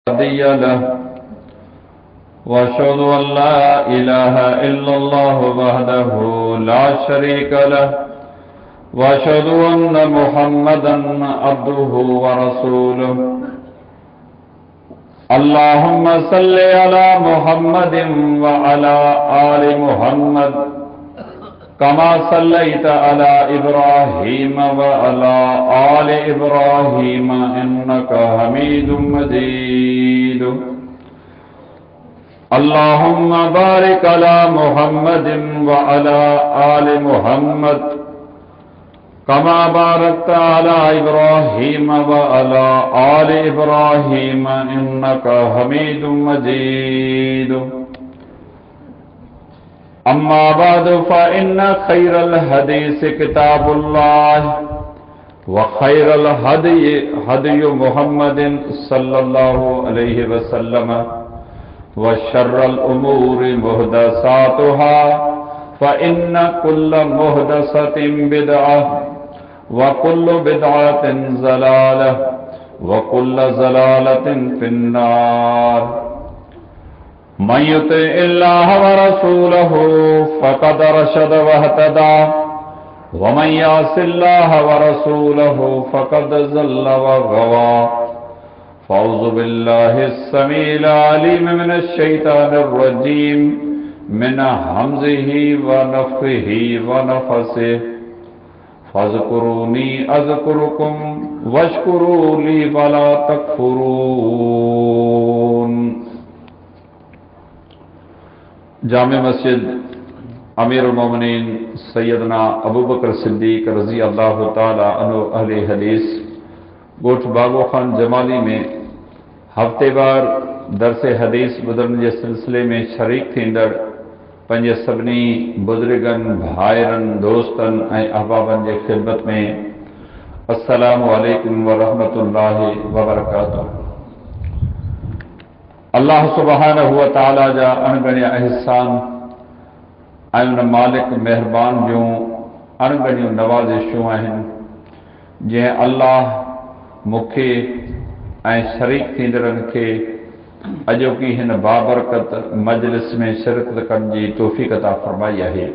هادي له واشهد ان لا اله الا الله وحده لا شريك له واشهد ان محمدا عبده ورسوله اللهم صل على محمد وعلى آل محمد كما صليت على إبراهيم وعلى آل إبراهيم إنك حميد مجيد اللهم بارك على محمد وعلى آل محمد كما باركت على إبراهيم وعلى آل إبراهيم إنك حميد مجيد أما بعد فإن خير الحديث كتاب الله وخير الهدي هدي محمد صلى الله عليه وسلم وشر الأمور محدثاتها فإن كل محدثة بدعة وكل بدعة ضلالة وكل ضلالة في النار من يطع الله ورسوله فقد رشد واهتدى ومن يعص الله ورسوله فقد ضل وغوى فأعوذ بالله السميع العليم من الشيطان الرجيم من همزه ونفخه ونفثه فاذكروني أذكركم واشكروا لي ولا تكفرون। जामे मस्जिद अमीर उल-मोमिनीन सैयदना अबू बकर सिद्दीक रजी अल्लाह ताला अन्हु अहले हदीस गोठ बागो खान जमाली में हफ्तेवार दरसे हदीस ॿुधण जे सिलसिले में शरीक थींदड़ पंहिंजे सभिनी बुज़ुर्गनि भाइरनि दोस्तनि ऐं अहबाबनि जे ख़िदमत में अस्सलामु अलैकुम व रहमतुल्लाहि व बरकातुहू। अल्लाह सुब्हानहु व तआला जा अणगणिया अहसान ऐं उन मालिक महिरबान जूं अणगणियूं नवाज़िशूं आहिनि जंहिं अल्लाह मूंखे ऐं शरीक थींदड़नि खे अॼोकी हिन बाबरकत मजलिस में शिरकत करण जी तौफ़ीक़ अता फरमाई आहे।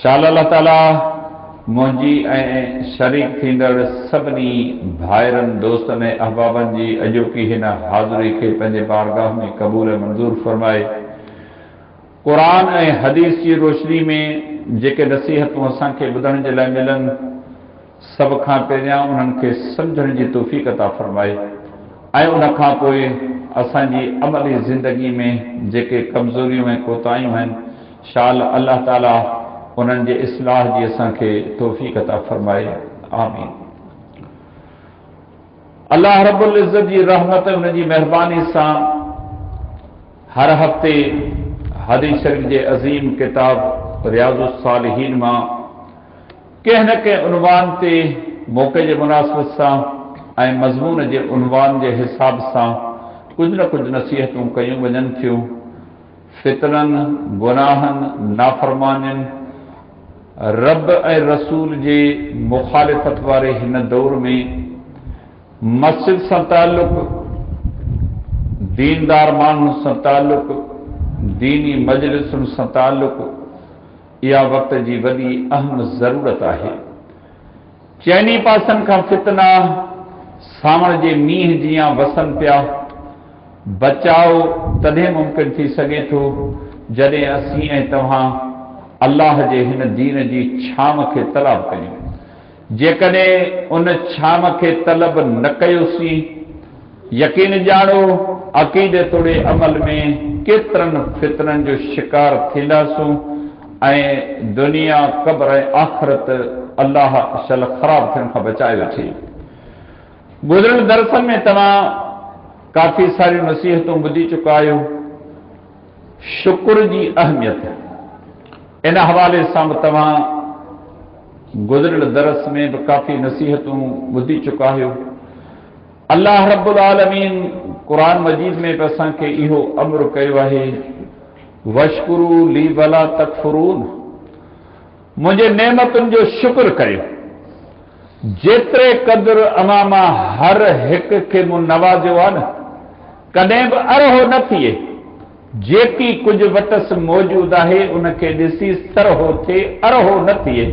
शाल अल्लाह ताला मुंहिंजी ऐं शरीक थींदड़ सभिनी भाइरनि दोस्तनि ऐं अहबाबनि जी अॼोकी हिन हाज़िरी खे पंहिंजे बारगाह में क़बूल मंज़ूर फरमाए। क़ुरान ऐं हदीस जी रोशनी में जेके नसीहतूं असांखे ॿुधण जे लाइ मिलनि सभ खां पहिरियां उन्हनि खे सम्झण जी तौफ़ीक़ अता फरमाए ऐं उनखां पोइ असांजी अमली ज़िंदगी में जेके कमज़ोरियूं ऐं कोताहियूं आहिनि शाल अल्लाह ताला उन्हनि जे इस्लाह जी असांखे तौफ़ीक़ अता फरमाए। आमीन। अल्लाह रब्बुल इज़्ज़त जी रहमत उन जी महिरबानी सां हर हफ़्ते हदीस शरीफ़ जे अज़ीम किताब रियाज़ुस सालिहीन मां कंहिं न कंहिं उनवान ते मौक़े जे मुनासिबत सां ऐं मज़मून जे उनवान जे हिसाब सां कुझु न कुझु नसीहतूं कयूं वञनि थियूं। फितननि गुनाहनि नाफ़रमानियुनि रब ऐं रसूल जे मुखालिफ़त वारे हिन दौर में मस्जिद सां ताल्लुक़ दीनदार माण्हुनि सां ताल्लुक़ दीनी मजलिसुनि सां ताल्लुक़ इहा वक़्त जी वॾी अहम ज़रूरत आहे। चइनी पासनि खां फितना सावण जे मींहं जीअं वसनि पिया। बचाव तॾहिं मुमकिन थी सघे थो जॾहिं असीं ऐं तव्हां अल्लाह जे हिन दीन जी छाम खे तलब कयूं। जेकॾहिं उन छाम खे तलब न कयोसीं यकीन ॼाणो अक़ीदे तोड़े अमल में केतिरनि फितननि जो शिकार थींदासूं ऐं दुनिया क़ब्र ऐं आख़िरत अल्लाह शल ख़राब थियण खां बचाए वठे। गुज़िरियल दरसनि में तव्हां काफ़ी सारियूं नसीहतूं ॿुधी चुका आहियो। शुक्र जी अहमियत इन हवाले सां बि तव्हां गुज़िरियल दरस में बि काफ़ी नसीहतूं ॿुधी चुका आहियो। अल्लाह रब्बुल आलमीन क़ुरान मजीद में बि असांखे इहो अमर कयो आहे वशकुरू ली वला तकफुरून, मुझे नेमतुनि जो शुक्र करियो। जेतिरे क़दुरु अमां मां हर हिक खे मूं नवाज़ियो आहे न, कॾहिं बि अरहो न थिए। जेकी कुझु वटसि मौजूदु आहे उनखे ॾिसी सरहो थिए, अरहो न थिए।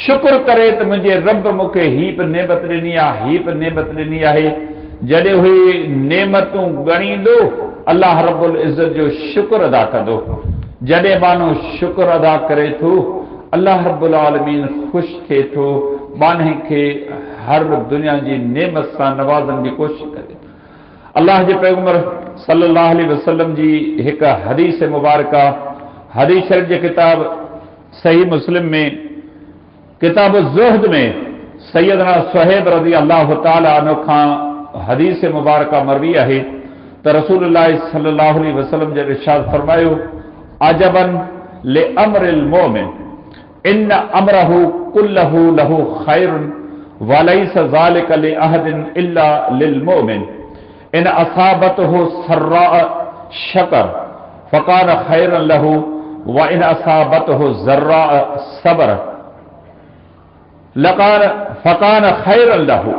शुक्र करे त मुंहिंजे रब मूंखे हीअ बि नेमत ॾिनी आहे, हीअ बि नेमत ॾिनी आहे। जॾहिं उहे नेमतूं ॻणींदो अल्लाह रब्बुल इज़्ज़त जो शुक्र अदा कंदो। जॾहिं माण्हू शुक्र अदा करे थो अल्लाह रब्बुल आलमीन ख़ुशि थिए थो, माण्हू खे हर दुनिया जी नेमत सां नवाज़ण जी कोशिशि करे। अल्लाह जे पैगंबर सल्लल्लाहु अलैहि वसल्लम जी हिकु हदीस मुबारका, हदीस शरीफ जे किताब सही मुस्लिम में, किताब ज़ुहद में सैयदना सुहैब रज़ी अल्लाह ताला अन्हु खां हदीस मुबारका मरवी आहे त रसूलुल्लाह सल्लल्लाहु अलैहि वसल्लम जे इरशाद फरमायो, अजबन ले अमरिल मोमिन इन अमरहु कुल्लहु लहु खैरुन वलैस ज़ालिका लि अहदिन इल्ला लिल मोमिन इन असाबतहु सर्रा शकर फकान खैरन लहु व इन असाबतहु ज़र्रा सबर फकान खैरन लहु।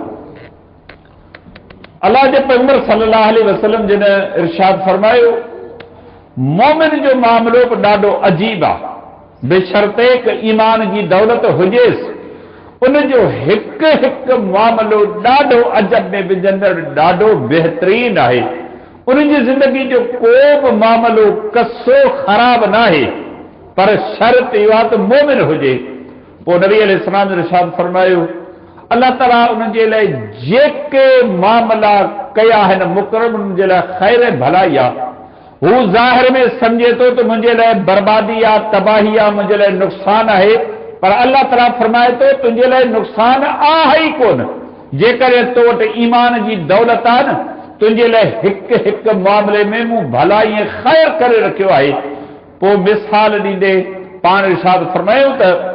अल्लाह जे पैगंबर सल्लल्लाहु अलैहि वसल्लम जिन इरशाद फरमायो, मोमिन जो मामलो बि ॾाढो अजीब आहे। बेशर्ते हिकु ईमान जी दौलत हुजेसि, उनजो हिकु हिकु मामलो ॾाढो अजब में विझंदड़, ॾाढो बहितरीन आहे। उनजी ज़िंदगी जो को बि मामलो कसो ख़राब न आहे, पर शर्त इहो आहे त मोमिन हुजे। पोइ नबी अलैहिस्सलाम ने इरशाद फरमायो, अल्लाह ताला उनजे लाइ जेके मामला कया आहिनि मुक़रर, उनजे लाइ ख़ैर भलाई आहे। हू ज़ाहिर में सम्झे थो त मुंहिंजे लाइ बर्बादी आहे, तबाही आहे, मुंहिंजे लाइ नुक़सान आहे, पर अल्लाह ताला फरमाए थो तुंहिंजे लाइ नुक़सान आहे ई कोन। जेकॾहिं तो वटि ईमान जी दौलत आहे न, तुंहिंजे लाइ हिकु हिकु मामले में मूं भलाई ऐं ख़ैर करे रखियो आहे। पोइ मिसाल ॾींदे पाण इरशाद फरमायो त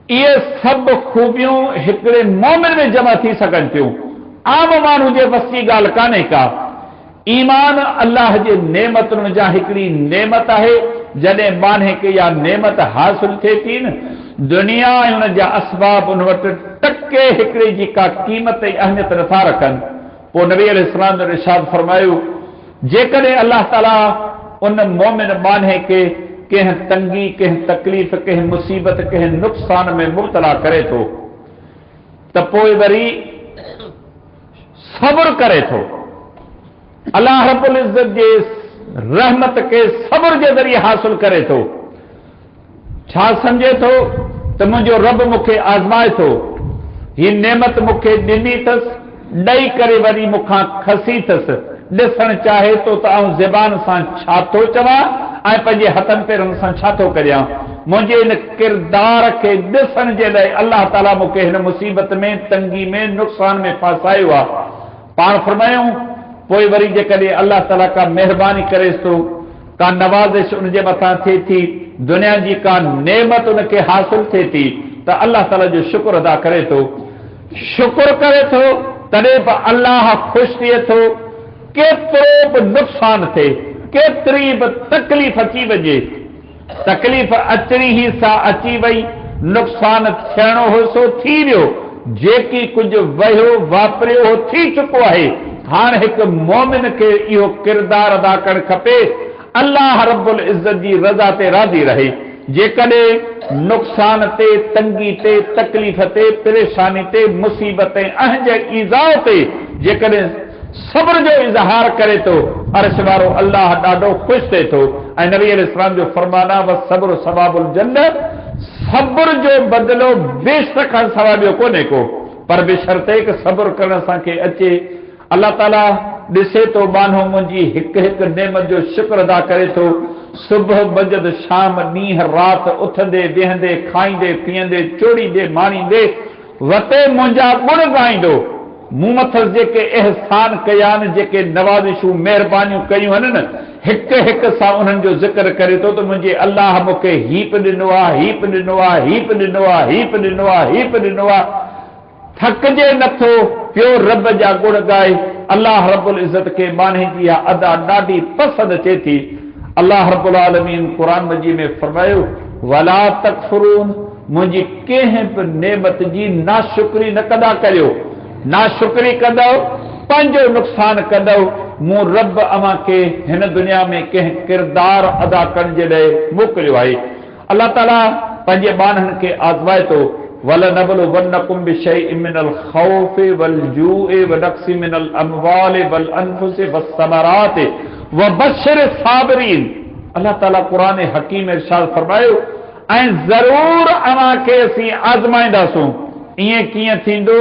इहे सभु खूबियूं हिकिड़े मोमिन में जमा थी सघनि थियूं, आम माण्हू जे बस जी ॻाल्हि कान्हे का। ईमान अल्लाह जे नेमतुनि जा हिकिड़ी नेमत आहे। जॾहिं माण्हू खे इहा नेमत हासिल थिए थी न, दुनिया ऐं हुन जा असबाब उन वटि टके हिकिड़े जी का क़ीमत ऐं अहमियत नथा रखनि। पोइ नबी अलैहिस्सलाम ने इरशाद फरमायो, जेकॾहिं अल्लाह ताला उन मोमिन माण्हू खे कंहिं तंगी, कंहिं तकलीफ़, कंहिं मुसीबत, कंहिं नुक़सान में मुब्तला करे थो त पोइ वरी सब्र करे थो। अल्लाह रब्बुल इज़्ज़त जे रहमत के सब्र जे ज़रिए हासिल करे थो। छा सम्झे थो त मुंहिंजो रब मूंखे आज़माए थो, ही नेमत मूंखे ॾिनी अथसि, ॾेई करे वरी मूंखां खसी अथसि। ॾिसणु चाहे थो त आउं ज़बान सां छा थो चवां ऐं पंहिंजे हथनि पेरनि सां छा थो करियां। मुंहिंजे इन किरदार खे ॾिसण जे लाइ अल्लाह ताला मूंखे हिन मुसीबत में, तंगी में, नुक़सान में फासायो आहे। पाण फरमायूं पोइ वरी जेकॾहिं अल्लाह ताला का महिरबानी करेसि थो, का नवाज़िश उनजे मथां थिए थी, दुनिया जी का नेमत उनखे हासिल थिए थी, त अल्लाह ताला जो शुक्र अदा करे थो। शुक्र करे थो तॾहिं बि अल्लाह ख़ुशि थिए थो। केतिरो बि नुक़सान थिए, केतिरी बि तकलीफ़ अची वञे, तकलीफ़ अचणी ई सां अची वई, नुक़सान थियणो हो सो थी वियो, जेकी कुझु वहियो वापरियो हो थी चुको आहे। हाणे हिकु मोमिन खे इहो किरदार अदा करणु खपे, अल्लाह रब्बुल इज़्ज़त जी रज़ा ते राज़ी रहे। जेकॾहिं नुक़सान ते, तंगी ते, तकलीफ़ ते, परेशानी ते, मुसीबत ऐं अहंज ईज़ाउ ते जेकॾहिं सब्र जो इज़हार करे थो, अर्श वारो अल्लाह ॾाढो ख़ुशि थिए थो। ऐं नबी अलैहिस्सलाम जो फरमान आहे, व सब्र सवाबुल जन्नत, सब्र जो बदिलो बेशक खां सवाइ ॿियो कोन्हे को, पर बेशर्ते कि सब्र करणु असांखे अचे। अल्लाह ताला ॾिसे थो माण्हू मुंहिंजी हिकु हिकु नेमत जो शुक्र अदा करे थो। सुबुह मंझंदि शाम ॾींहुं राति उथंदे वेहंदे खाईंदे पीअंदे चोड़ींदे माणींदे वते मुंहिंजा गुण ॻाईंदो। मूं मथां जेके एहसान कया आहिनि, जेके नवाज़िशूं महिरबानियूं कयूं आहिनि न, हिकु हिकु सां उन्हनि जो ज़िक्र करे थो त मुंहिंजे अल्लाह मूंखे हीअ बि ॾिनो आहे, हीअ बि ॾिनो आहे, हीअ बि ॾिनो आहे, हीअ बि ॾिनो आहे, हीअ बि ॾिनो आहे। थकिजे नथो पियो रब जा गुण ॻाए। अल्लाह रब्बुल इज़्ज़त खे माण्हू जी इहा अदा ॾाढी पसंदि अचे थी। अल्लाह रब्बुल आलमीन क़ुरान मजीद में फरमायो, वला तकफुरून, मुंहिंजी कंहिं बि नेमत जी नाशुक्री न कंदा करियो। नाशुक्री कंदव पंहिंजो नुक़सान कंदव मूं रब अवां खे हिन दुनिया में कंहिं किरदार अदा करण जे लाइ मोकिलियो आहे। अल्लाह ताला पंहिंजे बाननि खे आज़माए थो वलनबलुवन्नकुम बिशैइन मिनल खौफि वल जूइ व नक्सि मिनल अमवालि वल अनफुसि वस्समरात वबश्शिर साबिरीन। अल्लाह ताला कुरान हकीम इरशाद फरमायो ऐं ज़रूर अवां खे असीं आज़माईंदासूं। ईअं कीअं थींदो?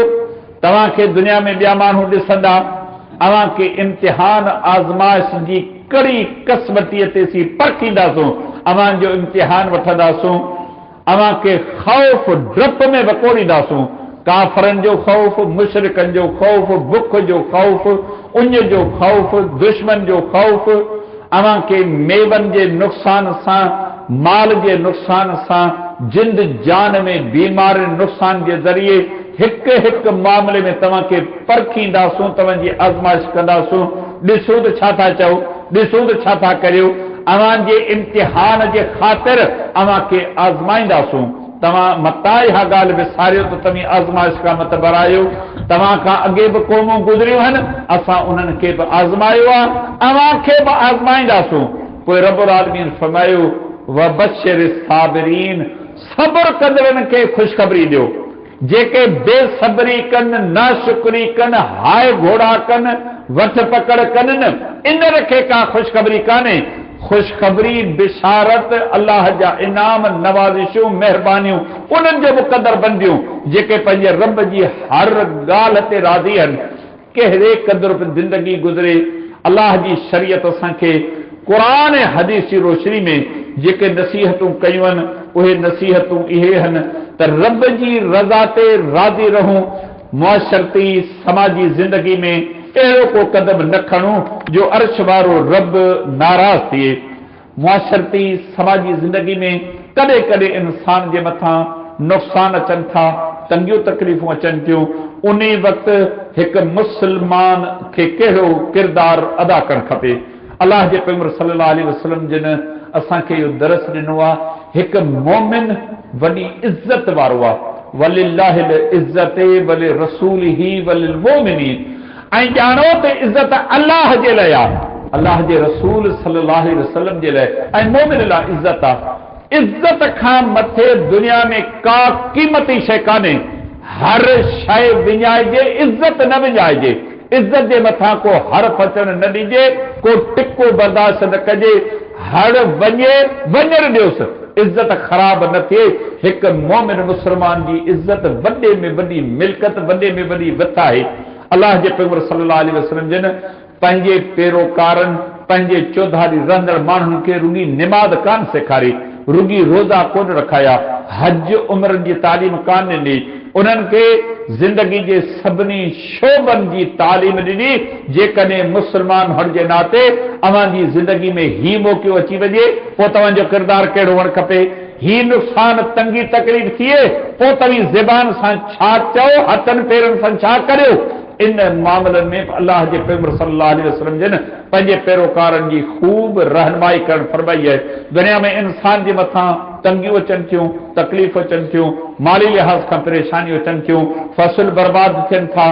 तव्हां खे दुनिया में ॿिया माण्हू ॾिसंदा, अवां खे इम्तिहान आज़माइश जी कड़ी क़स्मतीअ ते असीं परखींदासूं, अवां जो इम्तिहान वठंदासूं, अवां खे ख़ौफ़ डप में वकोड़ींदासूं। काफ़रनि जो ख़ौफ़, मुशरिकनि जो ख़ौफ़, बुख जो ख़ौफ़, उञ जो ख़ौफ़, दुश्मन जो ख़ौफ़, अवां खे मेवनि जे नुक़सान सां, माल जे नुक़सान सां, जिंद जान में बीमारी नुक़सान जे ज़रिए हिक हिक मामले में तव्हां खे परखींदासूं, तव्हांजी आज़माइश कंदासूं। ॾिसूं त छा था चओ, ॾिसूं त छा था करियो। अवां जे इम्तिहान जे ख़ातिर अवां खे आज़माईंदासूं। तव्हां मता इहा ॻाल्हि विसारियो त तव्हीं आज़माइश खां मत बरायो। तव्हां खां अॻे बि क़ौमूं गुज़रियूं आहिनि, असां उन्हनि खे बि आज़मायो आहे, अवां खे बि आज़माईंदासूं। पोइ रब्बुल आलमीन फरमायो वबश्शिर साबिरीन, सब्र कंदड़नि खे ख़ुशख़बरी ॾियो। जेके बेसब्री कनि, नाशुक्री कनि, हाय घोड़ा कनि, वठ पकड़ कनि न, इन खे का ख़ुशख़बरी कान्हे। ख़ुशख़बरी, बिशारत, अल्लाह जा इनाम, नवाज़िशूं, महिरबानियूं उन्हनि जो मुक़दर बंदियूं जेके पंहिंजे रब जी हर ॻाल्हि ते राज़ी आहिनि। कहिड़े क़दुर बि ज़िंदगी गुज़रे, अल्लाह जी शरीयत असांखे क़ुरान ऐं हदीस जी रोशनी में जेके नसीहतूं कयूं आहिनि, उहे नसीहतूं इहे आहिनि त रब जी रज़ा ते राज़ी रहूं। मुआशरती समाजी ज़िंदगी में अहिड़ो को क़दम न खणूं जो अर्श वारो रब नाराज़ थिए। मुआशरती समाजी ज़िंदगी में कॾहिं कॾहिं इंसान जे मथां नुक़सान अचनि था, तंगियूं तकलीफ़ूं अचनि थियूं। उन वक़्तु हिकु मुस्लमान खे कहिड़ो किरदार अदा करणु खपे। अल्लाह जे पैगंबर सल्लल्लाहु अलैहि वसल्लम जिन असांखे इहो दरस ॾिनो आहे, हिकु मोमिन वॾी इज़त वारो आहे। वलिल्लाहिल इज़्ज़ति वलि रसूलिही वलिल मोमिनीन, ऐं ॼाणो त इज़त अल्लाह जे लाइ आहे, अल्लाह जे रसूल सल्लल्लाहु अलैहि वसल्लम जे लाइ, ऐं मोमिन लाइ इज़त आहे। इज़त खां मथे दुनिया में का क़ीमती शइ कान्हे। हर शइ विञाइजे, इज़त न विञाइजे। इज़त जे मथां को हर्फ अचण न ॾिजे, को टिको बर्दाश्त न कजे। हर वञे वञण ॾियोसि, इज़त ख़राब न थिए। हिकु मोमिन मुस्लमान जी इज़त वॾे में वॾी मिल्कत, वॾे में वॾी विथ आहे। अल्लाह जे पैगंबर सल्लल्लाहु अलैहि वसल्लम जिन पंहिंजे पेरोकारनि, पंहिंजे चौधारी रहंदड़ माण्हुनि खे रुॻी निमाज़ कान सेखारी, रुॻी रोज़ा कोन रखाया, हज उम्रनि जी तालीम कान ॾिनी, उन्हनि खे ज़िंदगी जे सभिनी शोबनि जी तालीम ॾिनी। जेकॾहिं मुस्लमान हुअण जे नाते अवां जी ज़िंदगी में ही मौक़ो अची वञे, पोइ तव्हांजो किरदारु कहिड़ो हुअणु खपे। ही नुक़सान, तंगी तकलीफ़ थिए, पोइ तव्हीं ज़बान सां छा चओ, हथनि पेरनि सां छा करियो। इन मामलनि में अल्लाह जे पैगंबर सल्लल्लाहु अलैहि वसल्लम जिन पंहिंजे पेरोकारनि जी ख़ूब रहनुमाई करणु फरमाई आहे। दुनिया में इंसान जे मथां तंगियूं अचनि थियूं, तकलीफ़ अचनि थियूं, माली लिहाज़ खां परेशानियूं अचनि थियूं, फसल बर्बाद थियनि था,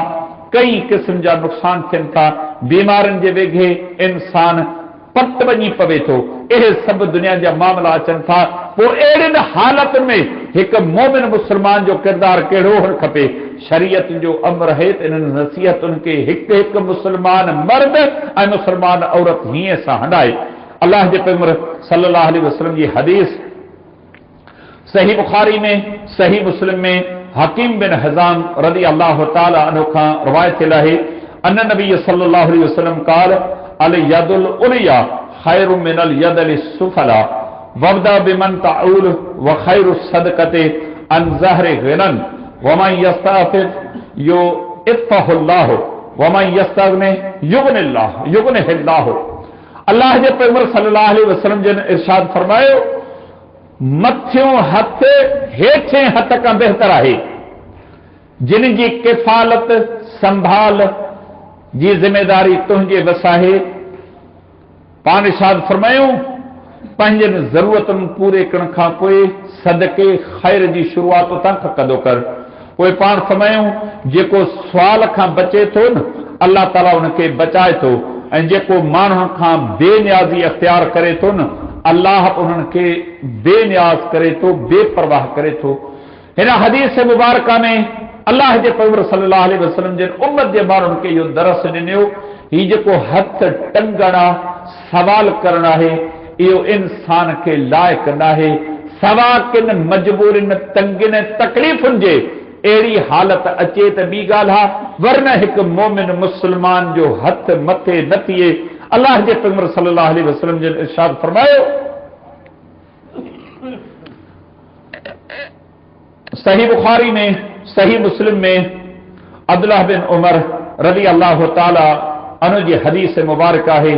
कई क़िस्म जा नुक़सान थियनि था, बीमारियुनि जे वेझे इंसान पट वञी पवे थो। इहे सभु दुनिया जा मामला अचनि था। पोइ अहिड़ियुनि हालतुनि में हिकु मोमिन मुस्लमान जो किरदारु कहिड़ो हुअणु खपे। शरीयत जो अमर है त इन्हनि नसीहतुनि खे हिकु हिकु मुस्लमान मर्द ऐं मुस्लमान औरत हीअं सां हंडाए। अल्लाह जे पैगंबर सल्लल्लाहु अलैहि वसल्लम जी हदीस सही बुखारी में, सही मुस्लिम में हकीम बिन हिज़ाम रज़ी अल्लाह तआला अन्हु खां रवायत थियल आहे, अन नबी सल्लल्लाहु अलैहि वसल्लम क़ाल अल यदुल उलिया खैरु मिनल यदिल सुफला वब्दा बिमन तऊल व खैरु सदक़ते अन ज़हरि ग़िनन वमन यस्तअफिफ युइफ़हुल्लाह वमन यस्तग़नि युग़निहिल्लाह। अल्लाह जे पैगंबर सल्लल्लाहु अलैहि वसल्लम जिन इरशाद फरमायो, मथियों हथ हेठें हथ खां बहितर आहे। जिन जी किफ़ालत, संभाल जी ज़िमेदारी तुंहिंजे वस आहे। पाण इरशाद फरमायूं, पंहिंजनि ज़रूरतुनि पूरे करण खां पोइ सदके ख़ैर जी शुरूआत उतां खां कंदो कर। पोइ पाण फरमायूं, जेको सुवाल खां बचे थो न, अल्लाह ताला उनखे बचाए थो ऐं जेको माण्हुनि खां बेनियाज़ी अख़्तियार करे थो न अल्लाह उन्हनि खे बेनियाज़ करे थो बेपरवाह करे थो। हिन हदीस मुबारका में अल्लाह जे पैगंबर सल्लल्लाहु अलैहि वसल्लम जे उम्मत जे माण्हुनि खे इहो दरस ॾिनो ही जेको हथ टंगण सवाल करणु आहे इहो इंसान खे लाइक़ न आहे सवा किन मजबूरिन तंगिन तकलीफ़ुनि जे अहिड़ी हालत अचे त ॿी ॻाल्हि आहे वरन हिकु मोमिन मुस्लमान जो हथ मथे न थिए। अल्लाह जे पैगंबर सल्लल्लाहु अलैहि वसल्लम जे इरशाद फरमायो सही बुखारी में सही मुस्लिम में अब्दुल्लाह बिन उमर रज़ी अल्लाह ताला अन्हु जी हदीस मुबारक है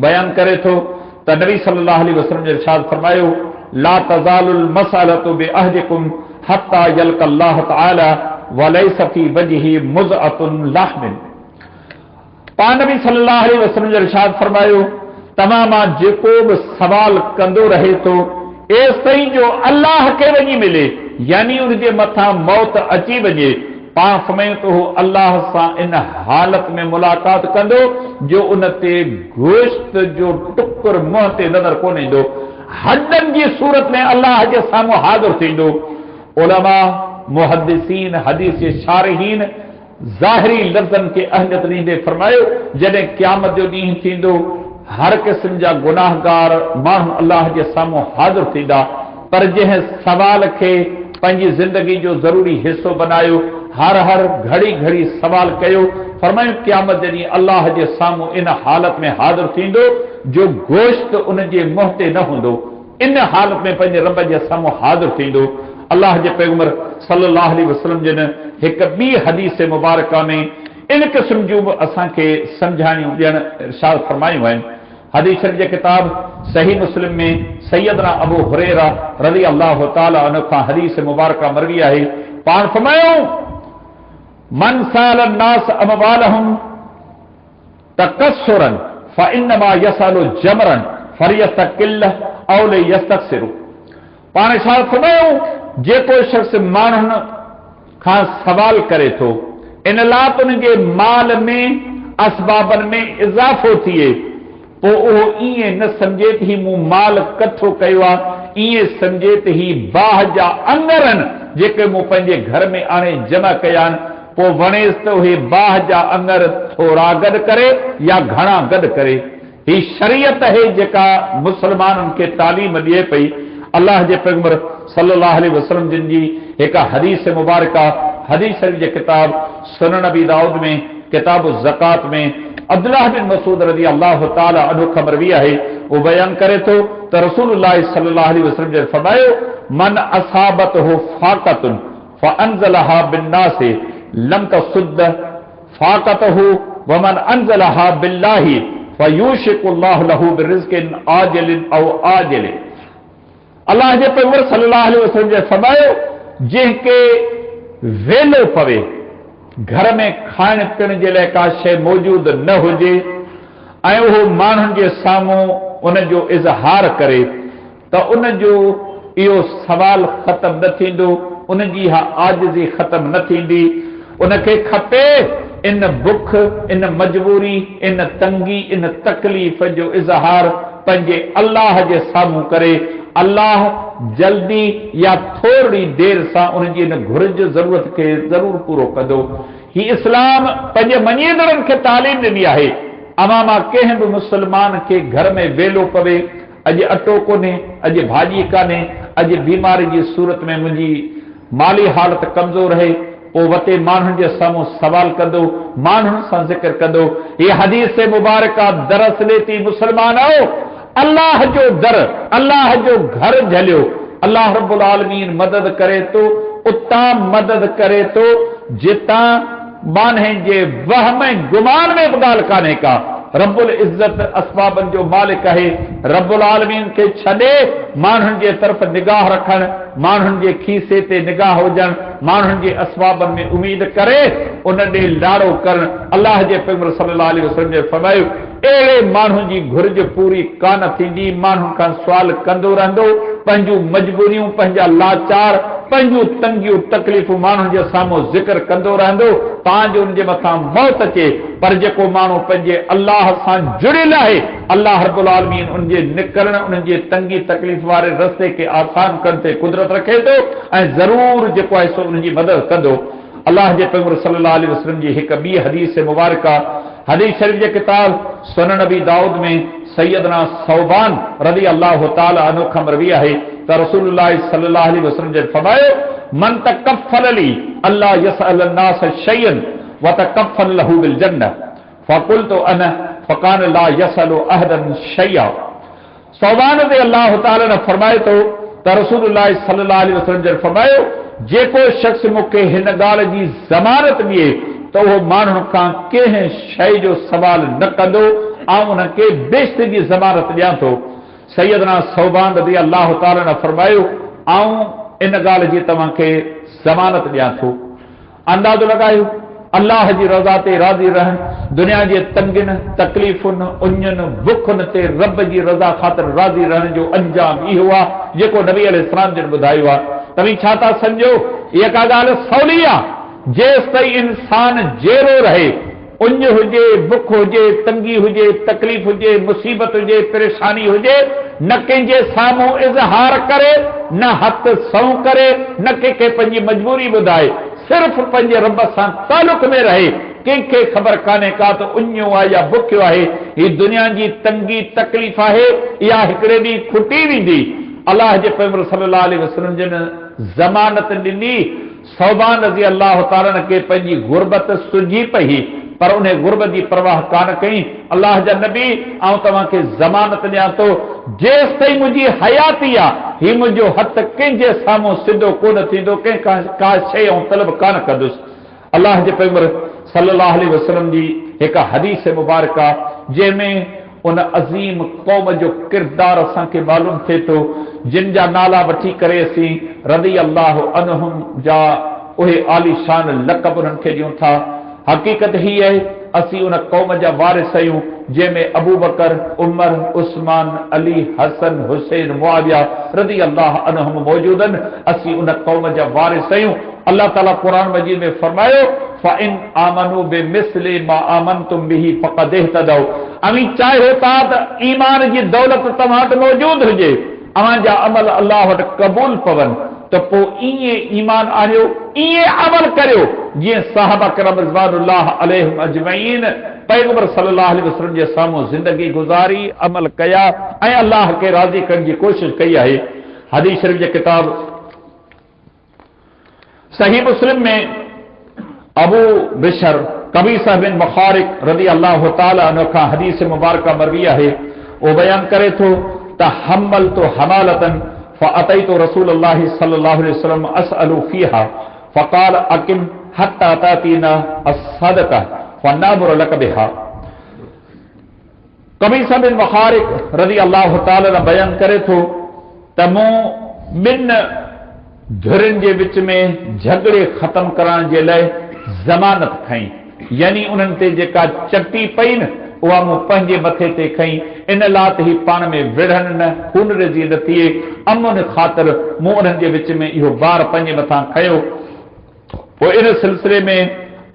बयान करे थो त नबी सल्लल्लाहु अलैहि वसल्लम जे इरशाद फरमायो ला तज़ालुल मसअलतु बि अहदिकुम हत्ता यल्क़ा अल्लाह तआला व लैसा फी वजहि मुज़अतुन लहमिन। पाण नबी सल्लल्लाहु अलैहि वसल्लम जे इरशाद फरमायो तमामा जेको बि सवाल कंदो रहे थो एसिताईं जो अल्लाह खे वञी मिले यानी उनजे मथां मौत अची वञे पाण फरमायूं त हू अल्लाह सां इन हालत में मुलाक़ात कंदो जो उन ते गोश्त जो टुकुर मुंहं ते नज़र कोन ईंदो हॾनि जी सूरत में अल्लाह जे साम्हूं हाज़िर थींदो। उलमा मुहद्दिसीन हदीस शारिहीन ज़ाहिरी लफ़्ज़नि खे अहमियत ॾींदे फरमायो जॾहिं क़यामत जो ॾींहुं थींदो हर क़िस्म जा गुनाहगार माण्हू अल्लाह जे साम्हूं हाज़िर थींदा पर जंहिं सवाल खे पंहिंजी ज़िंदगी जो ज़रूरी हिसो बनायो हर हर घड़ी घड़ी सवाल कयो फरमायो क़यामत जे ॾींहुं अल्लाह जे साम्हूं इन हालत में हाज़िर थींदो जो गोश्त उन जे मुंहं ते न हूंदो इन हालत में पंहिंजे रब जे साम्हूं हाज़िर थींदो। अल्लाह जे पैगंबर सल्लल्लाहु अलैहि वसल्लम जिन हिकु ॿी हदीस मुबारका में इन क़िस्म जूं बि असांखे सम्झाइणियूं ॾियण इरशाद फरमायूं आहिनि। हदीस शरीफ़ जे किताब सही मुस्लिम में सैयदना अबू हुरैरा रज़ी अल्लाह ताला अन्हु खां हदीस मुबारका मरवी आहे पाण फरमायो मन साल अन्नास अमवालहुम तकस्सुरन फइन्नमा यसलु जमरन फलियस्तकिल औ लियस्तक्सिरु। पाण इरशाद फरमायो जेको शख्स माण्हुनि खां सवाल करे थो इन लाइ त उनजे माल में असबाबनि में इज़ाफ़ो थिए पोइ उहो ईअं न सम्झे त ही मूं माल कठो कयो आहे ईअं सम्झे त ही बाह जा अंगर आहिनि जेके मूं पंहिंजे घर में आणे जमा कया आहिनि पोइ वणेसि त उहे बाह जा अंगर थोरा गॾु करे या घणा गॾु करे। ही शरीयत आहे जेका मुस्लमाननि खे तालीम ॾिए पई। अल्लाह जे पैगंबर सल्लल्लाहु अलैहि वसल्लम जिन जी हिकु हदीस मुबारका हदीस शरीफ़ जे किताब सुनन अबी दाऊद में किताब ज़कात में अब्दुल्लाह बिन मसूद रज़ी अल्लाह ताला अन्हु खां मरवी आहे वो बयान करे थो त रसूलुल्लाह सल्लल्लाहु अलैहि वसल्लम जे फरमायो मन असाबतहु फाक़तुन फअनज़लहा बिन्नास लम तसुद्द फाक़तहु व मन अनज़लहा बिल्लाहि फयूशिकुल्लाहु लहु बिरिज़्क़िन आजिलिन औ आजिलिन। अल्लाह जे पैगंबर सल्लल्लाहु अलैहि वसल्लम जे फरमायो जंहिंखे वेलो पवे घर में खाइण पीअण जे लाइ का शइ मौजूद न हुजे ऐं उहो माण्हुनि जे साम्हूं उन जो इज़हार करे त उन जो इहो सवाल ख़तम न थींदो उन जी इहा आजिज़ी ख़तम न थींदी। उनखे खपे इन बुख इन मजबूरी इन तंगी इन तकलीफ़ जो इज़हार पंहिंजे अल्लाह जे साम्हूं करे अल्लाह जल्दी या थोरी देर सां उनजी इन घुरिज ज़रूरत खे ज़रूर पूरो कंदो। ही इस्लाम पंहिंजे मञींदड़नि खे तालीम ॾिनी आहे अमामा कंहिं बि मुस्लमान खे घर में वेलो पवे अॼु अटो कोन्हे अॼु भाॼी कान्हे अॼु बीमारी जी सूरत में मुंहिंजी माली हालत कमज़ोर रहे पोइ वते माण्हुनि जे साम्हूं सवाल कंदो माण्हुनि सां ज़िक्र कंदो। हीअ हदीस मुबारका दरस ॾे थी मुस्लमान आओ अल्लाह जो दर अल्लाह जो घर झलियो अल्लाह रब्बुल आलमीन मदद करे थो उतां मदद करे थो जितां माने जे वहम गुमान में बि ॻाल्हि कान्हे का। रब्बुल इज़्ज़त असबाबनि जो मालिक आहे रब्बुल आलमीन खे छॾे माण्हुनि जे तरफ़ निगाह रखणु माण्हुनि जे खीसे ते निगाह हुजणु माण्हुनि जे असबाबनि में उमीद करे उन ॾे लाड़ो करणु। अल्लाह जे पैगंबर सल्लल्लाहु अलैहि वसल्लम जे फरमायो अहिड़े माण्हुनि जी घुर्ज पूरी कान थींदी, माण्हुनि खां सुवाल कंदो रहंदो, पंहिंजूं मजबूरियूं, पंहिंजा लाचार, पंहिंजूं तंगियूं तकलीफ़ूं माण्हुनि जे साम्हूं ज़िक्र कंदो रहंदो, तव्हांजो उन जे मथां मौत अचे। पर जेको माण्हू पंहिंजे अल्लाह सां जुड़ियल आहे, अल्लाह रब्बुल आलमीन उन जे निकिरण, उन जे तंगी तकलीफ़ वारे रस्ते खे आसान करण ते कुदरत रखे थो ऐं ज़रूर जेको आहे सो उन जी मदद कंदो। अल्लाह जे पैगंबर सल्लल्लाहु अलैहि वसल्लम जी हिकु ॿी हदीस मुबारक, हदीस शरीफ जे किताब सुनन नबी दाऊद में सैयदना सौबान रज़ी अल्लाह तआला अन्हु खां मरवी आहे त रसूलुल्लाह सल्लल्लाहु अलैहि वसल्लम जे फरमायो, मन तकफ़ल ली अल्लाह यसअल अन्नास शैयन व तकफ़ल लहू बिल जन्नह फक़ुल्तु अना फ़कान ला यसअलु अहदन शैया। सौबान रज़ी अल्लाह तआला ने फरमाए तो त रसूलुल्लाह सल्लल्लाहु अलैहि वसल्लम जे फरमायो, जेको शख्स मूंखे हिन ॻाल्हि जी ज़मानत ॾिए त उहो माण्हुनि खां कंहिं शइ जो सवाल न कंदो ऐं उनखे बेइज़्ती जी ज़मानत ॾियां थो। सैयदना सौबान रज़ी अल्लाह तआला ने फरमायो, ऐं इन ॻाल्हि जी तव्हांखे ज़मानत ॾियां थो। अंदाज़ो लॻायो, अल्लाह जी रज़ा ते राज़ी रहन, दुनिया जे तंगियुनि तकलीफ़ुनि उञनि बुखुनि ते रब जी रज़ा ख़ातिर राज़ी रहण जो अंजाम इहो आहे जेको नबी अलैहिस्सलाम जिन ॿुधायो आहे। तव्हीं छा था सम्झो, इहा का ॻाल्हि सवली आहे? जेसि ताईं इंसान जहिड़ो रहे, उञ हुजे, बुख हुजे, तंगी हुजे, तकलीफ़ हुजे, मुसीबत हुजे, परेशानी हुजे, न कंहिंजे साम्हूं इज़हार करे, न हथ सऊं करे, न कंहिंखे पंहिंजी मजबूरी ॿुधाए, सिर्फ़ पंहिंजे रब सां तालुक़ में रहे। कंहिंखे ख़बर कान्हे का त उञो आहे या बुखियो आहे, ही दुनिया जी तंगी तकलीफ़ आहे, इहा हिकिड़े ॾींहुं खुटी वेंदी। अल्लाह जे पैगंबर सल्लल्लाहु अलैहि वसल्लम जिन ज़मानत ॾिनी, सौबान रज़ी अल्लाह तआला खे पंहिंजी गुरबत सुझी पई, पर उन गुरबत जी परवाह कान कई। अल्लाह जा नबी, आउं तव्हांखे ज़मानत ॾियां थो, जेसि ताईं मुंहिंजी हयाती आहे, ही मुंहिंजो हथ कंहिंजे साम्हूं सिधो कोन थींदो, कंहिं का शइ ऐं तलब कान कंदुसि। अल्लाह जे पैगंबर सल्लल्लाहु अलैहि वसल्लम जी हिकु हदीस मुबारक आहे, जंहिंमें उन अज़ीम क़ौम जो किरदार असांखे मालूम थिए थो, जिन जा नाला वठी करे असीं रज़ी अल्लाह अन्हुम जा उहे आलीशान लक़ब उन्हनि खे ॾियूं था। हक़ीक़त ही आहे, असीं उन क़ौम जा वारिस आहियूं जंहिंमें अबू बकर, उमर, उस्मान, अली, हसन, हुसैन, मुआविया रज़ी अल्लाह अन्हुम मौजूद आहिनि। असीं उन क़ौम जा वारिस आहियूं। अल्लाह ताला क़ुरान मजीद में फरमायो, फ़इन आमनू बिमिस्लि मा आमनतुम बिही फ़क़द इह्तदौ। अमीं चाहियो था त ईमान जी दौलत तव्हां वटि मौजूद हुजे, अव्हां जा अमल अल्लाह वटि क़बूल पवनि, त पोइ ईअं ईमान आणियो, ईअं अमल करियो जीअं सहाबा किराम रिज़वानुल्लाह अलैहिम अजमईन पैगंबर सल्लल्लाहु अलैहि वसल्लम जे साम्हूं ज़िंदगी गुज़ारी, अमल कया ऐं अल्लाह खे राज़ी करण जी कोशिश कई आहे। हदीस शरीफ जे किताब सही मुस्लिम में अबू बिशर कबीसा बिन मुखारिक रज़ी अल्लाह तआला अन्हु खां हदीस मुबारक मरवी आहे। वो बयान करे थो त हमल तो हमालतन फ़अतैतु रसूलुल्लाह सल्लल्लाहु अलैहि वसल्लम असअलु फ़ीहा फ़क़ाल अकिम हत्ता तातीना अस्सदक़ा फ़नअमुर लक बिहा। कबीसा बिन मुखारिक रज़ी अल्लाह तआला बयान करे थो त मूं ॿिनि धुरियुनि जे विच में झगड़े ख़त्म करण जे लाइ ज़मानत खई, यानी उन्हनि ते जेका चटी पई न, उहा मूं पंहिंजे मथे ते खई, इन लाइ त ही पाण में विढ़नि न, खून रज़ी न थिए, अमन ख़ातिर मूं उन्हनि जे विच में इहो बार पंहिंजे मथां खयो। पोइ इन सिलसिले में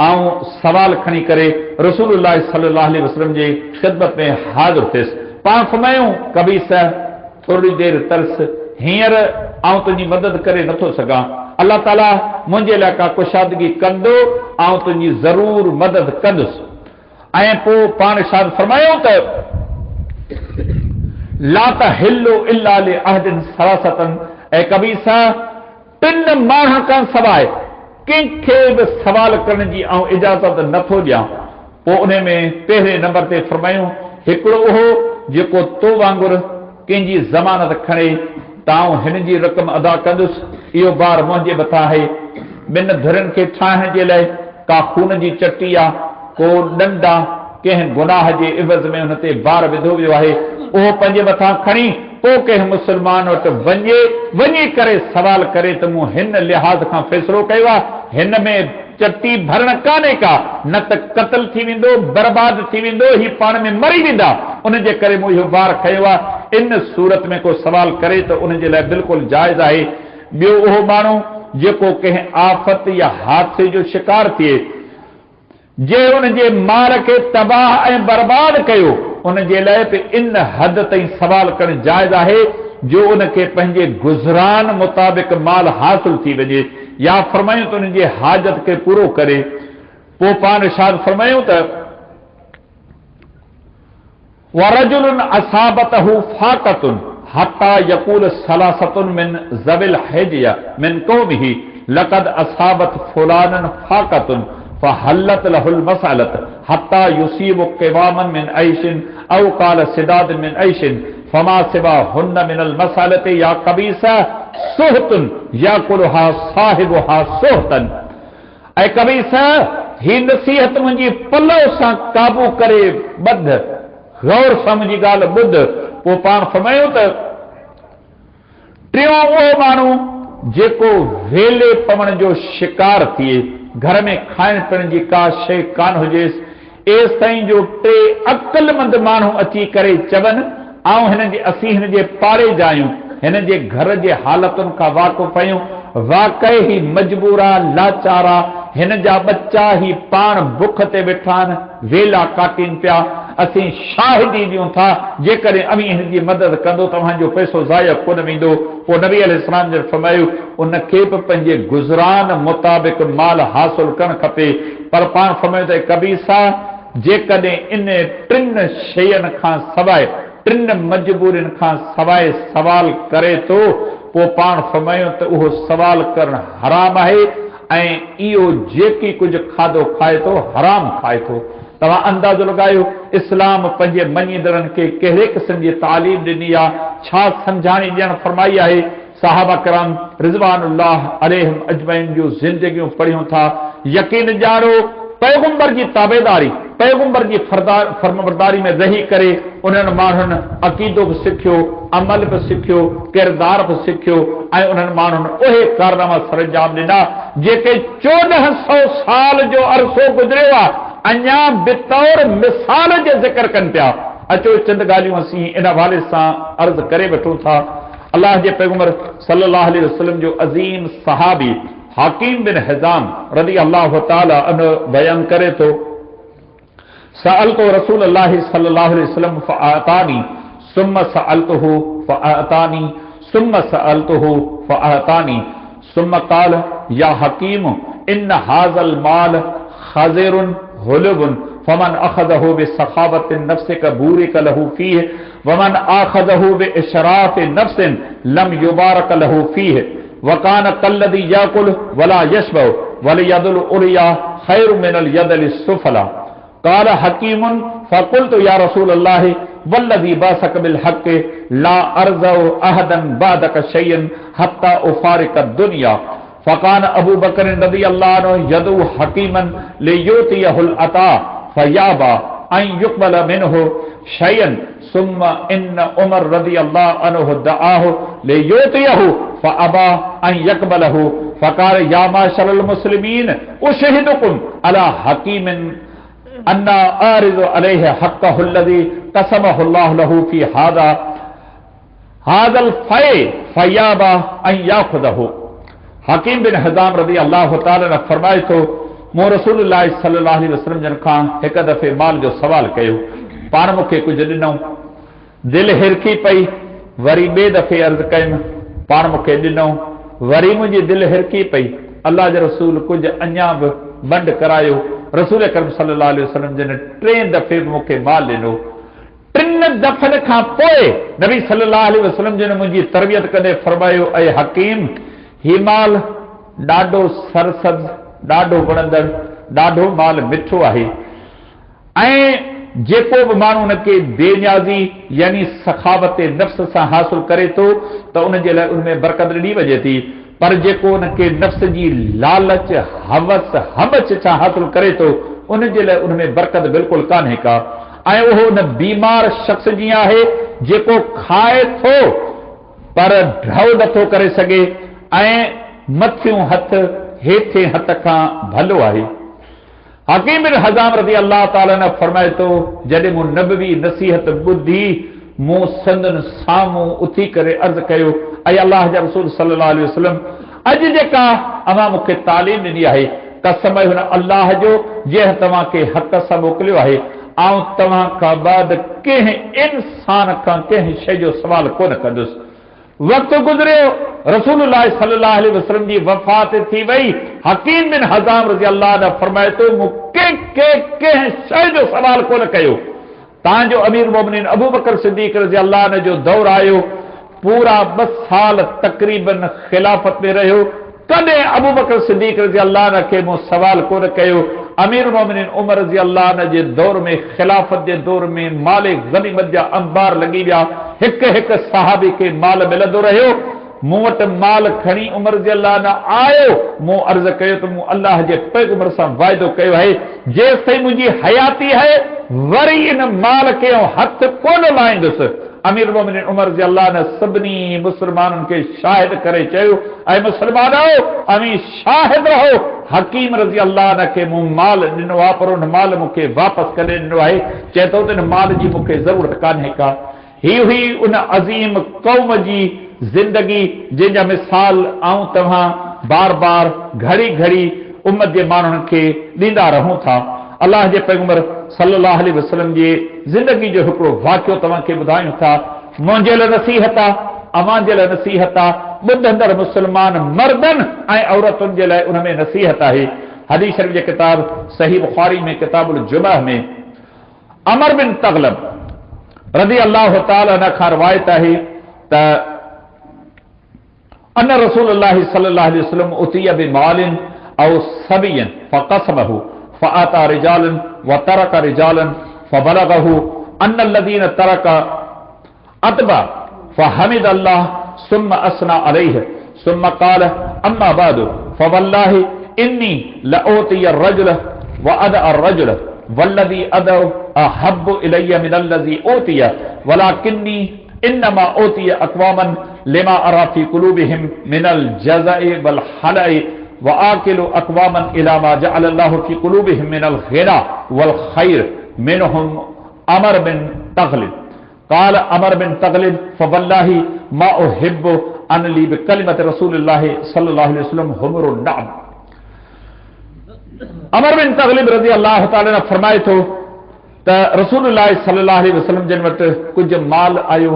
आऊं सवाल खणी करे रसूलुल्लाह सल्लल्लाहु अलैहि वसल्लम जे ख़िदमत में हाज़िर थियुसि। पाण फरमायूं, कबीसा थोरी देरि तरस, हींअर आऊं तुंहिंजी मदद करे नथो सघां, अल्लाह ताला मुंहिंजे लाइ का कुशादगी कंदो, आऊं तुंहिंजी ज़रूर मदद कंदुसि। ऐं पोइ पाण शाद फरमायो त ला तहिल्लु इल्ला लि अहदिन सलासतन, ऐं कबीसा टिनि माण्हुनि खां सवाइ कंहिंखे बि सवाल करण जी आऊं इजाज़त नथो ॾियां। पोइ उन में पहिरें नंबर ते फरमायूं, हिकिड़ो उहो जेको तो वांगुरु कंहिंजी ज़मानत खणे त आऊं हिन जी रक़म अदा कंदुसि, इहो बार मुंहिंजे मथां आहे। ॿिनि धुरियुनि खे ठाहिण जे लाइ का खून जी चटी आहे, को ॾंड आहे, कंहिं गुनाह जे इवज़ में हुन ते बार विधो वियो आहे, उहो पंहिंजे मथां खणी पोइ कंहिं मुस्लमान वटि वञी करे सवाल करे त मूं हिन लिहाज़ खां फ़ैसिलो कयो आहे, हिन में चटी भरण कान्हे का, न त क़त्ल थी वेंदो, बर्बाद थी वेंदो, ही पाण में मरी वेंदा। उन जे करे मूं इहो वार खयो आहे। इन सूरत में को सवाल करे त उन जे लाइ बिल्कुलु जाइज़ आहे। ॿियो उहो माण्हू जेको कंहिं आफ़त या हादसे जो शिकार थिए, जे उन जे माल खे तबाह ऐं बर्बाद कयो, उन जे लाइ बि इन हद ताईं सवाल करणु जाइज़ आहे जो उन खे पंहिंजे गुज़रान मुताबिक़ माल हासिल थी वञे, या फरमायूं त उन जे हाजत खे पूरो करे। पोइ पाण इरशाद फरमायूं त वरजुलुन असाबतहु फाक़तुन हत्ता यक़ूल सलासतुन मिन ज़विल हिज्या मिन क़ौमिही लक़द असाबत फुलानन फाक़तुन फहल्लत लहुल मसअलत हत्ता युसीबु क़िवामन मिन ऐशिन औ क़ाल सिदाद मिन ऐशिन फमा सिवा हुन्न मिनल मसअलति या कबीसा सुहतुन याकुलुहा साहिबुहा सुहतन। ऐं कबीसा ही नसीहत मुंहिंजी पलव सां काबू करे ॿध, गौर सां मुंहिंजी ॻाल्हि ॿुध। पोइ पाण फरमायूं त टियों उहो माण्हू जेको वेले पवण जो शिकार थिए, घर में खाइण पीअण जी का शइ कान हुजेसि, एसि ताईं जो टे अक़लमंद माण्हू अची करे चवनि असीं हिन जे पाड़े जा आहियूं, हिन जे घर जे हालतुनि खां वाक़ुफ़ आहियूं, वाक़ई ही मजबूरा लाचारा, हिन जा बच्चा ही पाण बुख ते वेठा आहिनि, वेला काटीनि पिया, असीं शाहिदी ॾियूं था जेकॾहिं अमी हिन जी मदद कंदो तव्हांजो पैसो ज़ाया कोन वेंदो। पोइ नबी अलैहिस्सलाम जन फरमायो उन खे बि पंहिंजे गुज़रान मुताबिक़ माल हासिल करणु खपे। पर पाण फरमायो त कबीसा जेकॾहिं इन टिनि शयुनि खां सवाइ, टिनि मजबूरियुनि खां सवाइ सवाल करे थो, पोइ पाण फरमायूं त उहो सवाल करणु हराम आहे ऐं इहो जेकी कुझु खाधो खाए थो हराम खाए थो। तव्हां अंदाज़ो लॻायो इस्लाम पंहिंजे मञींदड़नि खे कहिड़े क़िस्म जी तालीम ॾिनी आहे, छा सम्झाणी ॾियणु फरमाई आहे। साहबा कराम रिज़वानुल्लाह अलैहिम अजमईन जूं ज़िंदगियूं पढ़ियूं था, यकीन ॼाणो पैगंबर जी ताबेदारी, पैगंबर जी फर्मबरदारी में रही करे उन्हनि माण्हुनि अक़ीदो बि सिखियो, अमल बि सिखियो, किरदार बि सिखियो ऐं उन्हनि माण्हुनि उहे कारनामा सर अंजाम ॾिना जेके 1400 साल जो अरसो गुज़रियो आहे अञा बितौर मिसाल जे ज़िक्र कनि पिया। अचो चंद ॻाल्हियूं असीं इन हवाले सां अर्ज़ करे वठूं था। अल्लाह जे पैगंबर सल्लल्लाहु अलैहि वसल्लम जो अज़ीम सहाबी हाकिम बिन हिज़ाम रज़ी अल्लाह ताला अन्हु बयान करे थो, सअलतु रसूल अल्लाह सल्लल्लाहु अलैहि वसल्लम फअतानी सुम्मा सअलतुहु फअतानी सुम्मा सअलतुहु फअतानी सुम्मा क़ाल या हकीम इन हाज़ल माल खज़िरुन हुलुबुन फमन अखज़हु बिसखावतिन नफ्स कबूरिक लहू फीह वमन आखज़हु बिइशराफ़ि नफ्सिन लम युबारक लहू फीह वकान कल्लज़ी याकुल वला यशबउ वलयदुल उलिया खैरु मिनल यदिल सुफला। क़ाल हकीमुन फ़क़ुल्तु या रसूल अल्लाह वल्लज़ी बासक बिल हक़ ला अर्ज़उ अहदन बादक शय्यन हत्ता उफ़ारिक दुनिया। फ़कान अबू बकर रज़ी अल्लाह अन्हु यदु हकीमन लियुतियहुल अता फयाबा अन युक़बल मिन्हु शय्यन सुम्मा इन उमर रज़ी अल्लाह अन्हु दआहु लियुतियहु फअबा अन यक़बलहु फ़क़ाल या माशरल मुस्लिमीन उशहिदुकुम अला हकीमिन अन्ना आरिज़ु अलैहि हक़्क़हु अल्लज़ी क़समहु अल्लाहु लहू फी हाज़ल फ़ै फयाबा अन याख़ुज़हु। हकीम बिन हिज़ाम रज़ी अल्लाह ताला ने फरमाए थो, मूं रसूलुल्लाह सल्लल्लाहु अलैहि वसल्लम जन खां हिकु दफ़े माल जो सवाल कयो, पाण मूंखे कुझु ॾिनऊं, दिलि हिरकी पई, वरी ॿिए दफ़े अर्ज़ कयुमि, पाण मूंखे ॾिनऊं, वरी मुंहिंजी दिलि हिरकी पई, अल्लाह जे रसूल कुझु अञा बि बंदि करायो। रसूल अकरम सल्लल्लाहु अलैहि वसल्लम जन टे दफ़े बि मूंखे माल ॾिनो। टिनि दफ़नि खां पोइ नबी सल्लल्लाहु अलैहि वसल्लम जन मुंहिंजी तरबियत कंदे फरमायो, ऐं हकीम ही माल ॾाढो सरसब्ज़, ॾाढो वणंदड़, ॾाढो माल मिठो आहे ऐं जेको बि माण्हू उनखे बेनियाज़ी यानी सखावत नफ़्स सां हासिल करे थो त उन जे लाइ उनमें बरकत ॾिनी वञे थी, पर जेको उनखे नफ़्स जी लालच हवस हमच सां हासिल करे थो उन जे लाइ उनमें बरकत बिल्कुलु कान्हे का। ऐं उहो उन बीमार शख़्स जी आहे जेको खाए थो पर ढव नथो करे सघे ऐं मथियूं हथ हेठे हथ खां भलो आहे। हकीम बिन हज़ाम रज़ी अल्लाह ताला ने फरमाए तो जॾहिं मूं नबवी नसीहत ॿुधी मूं संदन साम्हूं उथी करे अर्ज़ कयो, ऐं अल्लाह जा रसूल सल्लल्लाहु अलैहि वसल्लम, अॼु जेका अवां मूंखे तालीम ॾिनी आहे कसम आहे हुन अल्लाह जो जंहिं तव्हांखे हक़ सां मोकिलियो आहे, आउं तव्हां खां बाद कंहिं इंसान खां कंहिं शइ जो सवाल कोन कंदुसि। वक़्तु गुज़रियो, रसूलुल्लाह सल्लल्लाहु अलैहि वसल्लम जी वफ़ात थी वई। हकीम बिन हज़ाम रज़ी अल्लाह ने फरमाए तो मूं कंहिं शइ जो सवाल कोन कयो। तव्हांजो अमीर मोमिनीन अबू बकर सिद्दीक़ रज़ी अल्लाह ने जो दौर आयो, पूरा 2 साल तक़रीबन खिलाफत में रहियो, कॾहिं अबू बकर सिद्दीक़ रज़ी अल्लाह ने खे मूं सवाल कोन कयो। अमीर मोमिनीन उमर रज़ी अल्लाह ने जे दौर में, खिलाफत जे दौर में माले गनीमत जा अंबार लॻी विया, हिक हिक सहाबी खे माल मिलंदो रहियो। मूं वटि माल खणी उमर रज़ी अल्लाह न आयो, मूं अर्ज़ कयो त मूं अल्लाह जे पैगंबर सां वाइदो कयो आहे, जेसि ताईं मुंहिंजी हयाती आहे वरी इन माल खे हथ कोन लाहींदुसि। अमीर मोमिनीन उमर रज़ी अल्लाह ने सभिनी मुसलमाननि खे शाहिद करे चयो, ऐं मुसलमानो अमी शाहिद रहो, हकीम रज़ी अल्लाह ने खे मूं माल ॾिनो आहे, पर उन माल मूंखे वापसि करे ॾिनो आहे। चए थो त इन माल जी मूंखे ज़रूरत कान्हे का। ही हुई उन अज़ीम क़ौम जी ज़िंदगी जंहिंजा मिसाल आऊं तव्हां बार बार घड़ी घड़ी उम्मत जे माण्हुनि खे ॾींदा रहूं था। अल्लाह जे पैगंबर सल्लल्लाहु अलैहि वसल्लम जी ज़िंदगी जो हिकिड़ो वाक़ियो तव्हांखे ॿुधायूं था। मुंहिंजे लाइ नसीहत आहे, अवां जे लाइ नसीहत आहे, ॿुधंदड़ मुस्लमान मर्दनि ऐं औरतुनि जे लाइ उन में नसीहत आहे। हदीस शरीफ जे किताब सही बुखारी में किताबुल जुमअह में अमर बिन तग़लब रज़ी अल्लाह ताला अन्हु खां रिवायत आहे त अन रसूलुल्लाह सल्लल्लाहु अलैहि वसल्लम उतिया बिमालिन औ सबियन फक़समहु फअता रिजालन व तरक रिजालन फबलगहु अन الذين तरक अतबा फहमिद अल्लाह सुम्मा अस्ना अलैहि सुम्मा क़ाल अम्मा बाद फवल्लाहि इन्नी लऊती अर्रजुल व अदा अर्रजुल वल्लज़ी अदा अहब्बु इलय्य मिन अल्लज़ी ऊतिया वलाकिन्नी इन्नमा ऊतिया अक़वामन लिमा अरा फी कुलूबिहिम मिनल जज़अ वल हलअ व आकिलु अक़वामन इला मा जअल अल्लाहु फी कुलूबिहिम मिनल ग़िना वल खैर मिनहुम अमर बिन तग़लिब क़ाल अमर बिन तग़लिब फवल्लाहि मा उहिब्बु अन ली बिकलिमत रसूलिल्लाह सल्लल्लाहु अलैहि वसल्लम हुमुरुन नअम। अमर बिन तग़लिब रज़ी अल्लाह ताला ने फरमाए थो त रसूलुल्लाह सल्लल्लाहु अलैहि वसल्लम जिन वटि कुझु माल आयो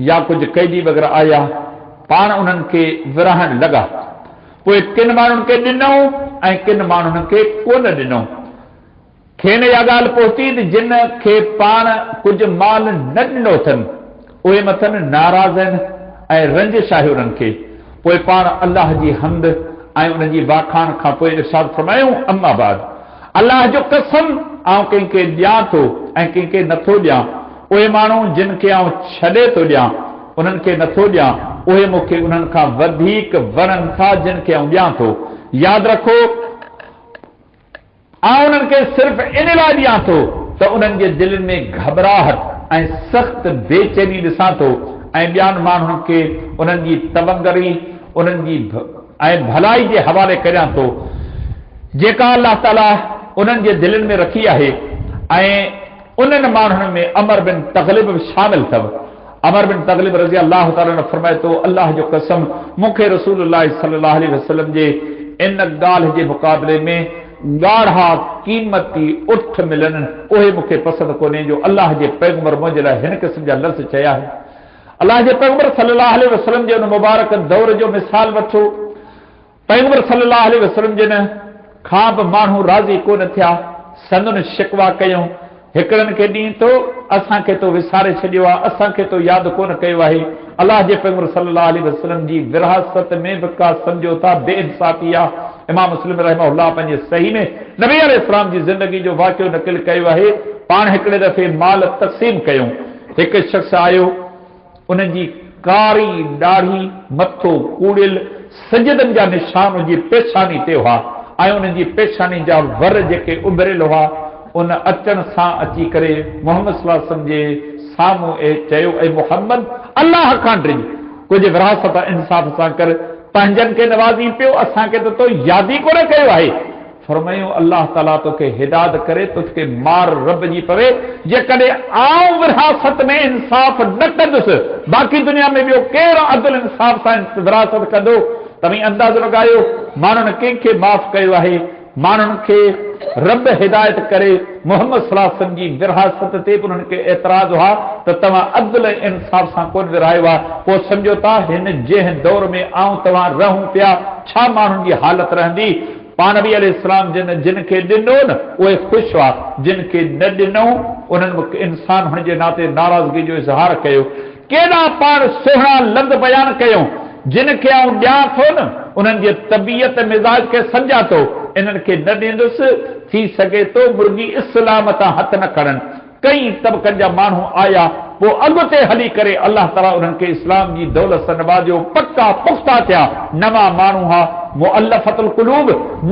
या कुझु कैदी वग़ैरह आया, पाण उन्हनि खे विरहाइण लॻा। पोइ किन माण्हुनि खे ॾिनऊं ऐं किन माण्हुनि खे कोन ॾिनऊं। खेनि इहा ॻाल्हि पहुती त जिन खे पाण कुझु माल न ॾिनो अथनि उहे मथनि नाराज़ आहिनि ऐं रंजिश आहे उन्हनि खे। पोइ पाण अल्लाह जी हम्द ऐं उन्हनि जी वाखाण खां पोइ इरशाद फरमायूं, अम्मा बाद अल्लाह जो कसम आउं कंहिंखे ॾियां थो ऐं कंहिंखे नथो ॾियां। उहे माण्हू जिन खे आउं छॾे थो ॾियां उन्हनि खे नथो ॾियां, उहे मूंखे उन्हनि खां वधीक वणनि था जिन खे आउं ॾियां थो। यादि रखो आउं उन्हनि खे सिर्फ़ इन लाइ ॾियां थो त उन्हनि जे दिलनि में घबराहट ऐं सख़्त बेचैनी ॾिसां थो ऐं ॿियनि माण्हुनि खे उन्हनि जी तवंगरी उन्हनि जी ऐं भलाई जे हवाले करियां थो जेका अल्लाह ताला उन्हनि जे दिलनि में रखी आहे। ऐं उन्हनि माण्हुनि में अमर बिन तग़लिब बि शामिल अथव। अमर बिन तग़लिब रज़ी अल्लाह ताला ने फरमाए थो, अल्लाह जो कसम मूंखे रसूलुल्लाह सल्लल्लाहु अलैहि वसल्लम जे इन ॻाल्हि जे मुक़ाबले में ॻाढ़ा क़ीमती उठ मिलनि उहे मूंखे पसंदि कोन्हे जो अल्लाह जे पैगंबर मुंहिंजे लाइ हिन क़िस्म जा लफ़्ज़ चया आहिनि। अल्लाह जे पैगंबर सल्लल्लाहु अलैहि वसल्लम जे उन मुबारक दौर जो मिसाल वठो। पैगंबर सल्लल्लाहु अलैहि वसल्लम जिन खां बि माण्हू राज़ी कोन थिया, संदन शिकवा कयूं। हिकिड़नि खे ॾींहुं तो असांखे तो विसारे छॾियो आहे, असांखे तो यादि कोन कयो आहे। अल्लाह जे पैगंबर सल्लल्लाहु अलैहि वसल्लम जी विरासत में बि का सम्झो था बेइंसाफ़ी आहे। इमाम मुस्लिम रहमहुल्लाह पंहिंजे सही में नबी अलैहिस्सलाम जी ज़िंदगी जो वाक़ियो नक़िल कयो आहे। पाण हिकिड़े दफ़े माल तक़सीम कयूं, हिकु शख़्स आयो, उन जी कारी ॾाढ़ी, मथो कूड़ियल, सजदनि जा निशान उनजी पेशानी ते हुआ ऐं उन्हनि जी पेशानी जा वर जेके उभरियल हुआ। उन अचण सां अची करे मोहम्मद सल्लल्लाहु अलैहि वसल्लम जे साम्हूं चयो, ऐं मोहम्मद अल्लाह खां डिॼ, कुझु विरासत इंसाफ़ सां कर। पंहिंजनि खे नवाज़ी पियो, असांखे त तो यादि ई कोन कयो आहे। फरमायूं अल्लाह ताला तोखे हिदायत करे, तोखे मार रब जी पवे जेकॾहिं आऊं विरासत में इंसाफ़ न कंदुसि, बाक़ी दुनिया में ॿियो केरु अदल इंसाफ़ सां विरासत कंदो। तव्हीं अंदाज़ो लॻायो माण्हुनि कंहिंखे माफ़ कयो आहे, माण्हुनि खे रब हिदायत करे मोहम्मद सल्लल्लाहु अलैहि वसल्लम जी विरासत ते उन्हनि खे एतिराज़ हुआ त तव्हां अदल इंसाफ़ सां कोन विरायो आहे, पोइ सम्झो था हिन जंहिं दौर में आऊं तव्हां रहूं पिया छा माण्हुनि जी हालत रहंदी। पाण नबी अलैहिस्सलाम जिन खे ॾिनो न उहे ख़ुशि हुआ, जिन खे न ॾिनो उन्हनि इंसान हुन जे नाते नाराज़गी जो इज़हार कयो। केॾा पाण सुहिणा लफ़्ज़ बयान कयूं, जिन खे आऊं ॾियां थो न उन्हनि जे तबियत मिज़ाज खे सम्झां थो, इन्हनि खे न ॾींदुसि, थी सघे थो मुर्गी इस्लाम तां हथ न खणनि। कई तबक़नि जा माण्हू आया, पोइ अॻिते हली करे अल्लाह ताला उन्हनि खे इस्लाम जी दौलत सां नवाज़ियो, पक्का पुख़्ता थिया, नवां माण्हू हुआ। मुअल्लफ़तुल क़ुलूब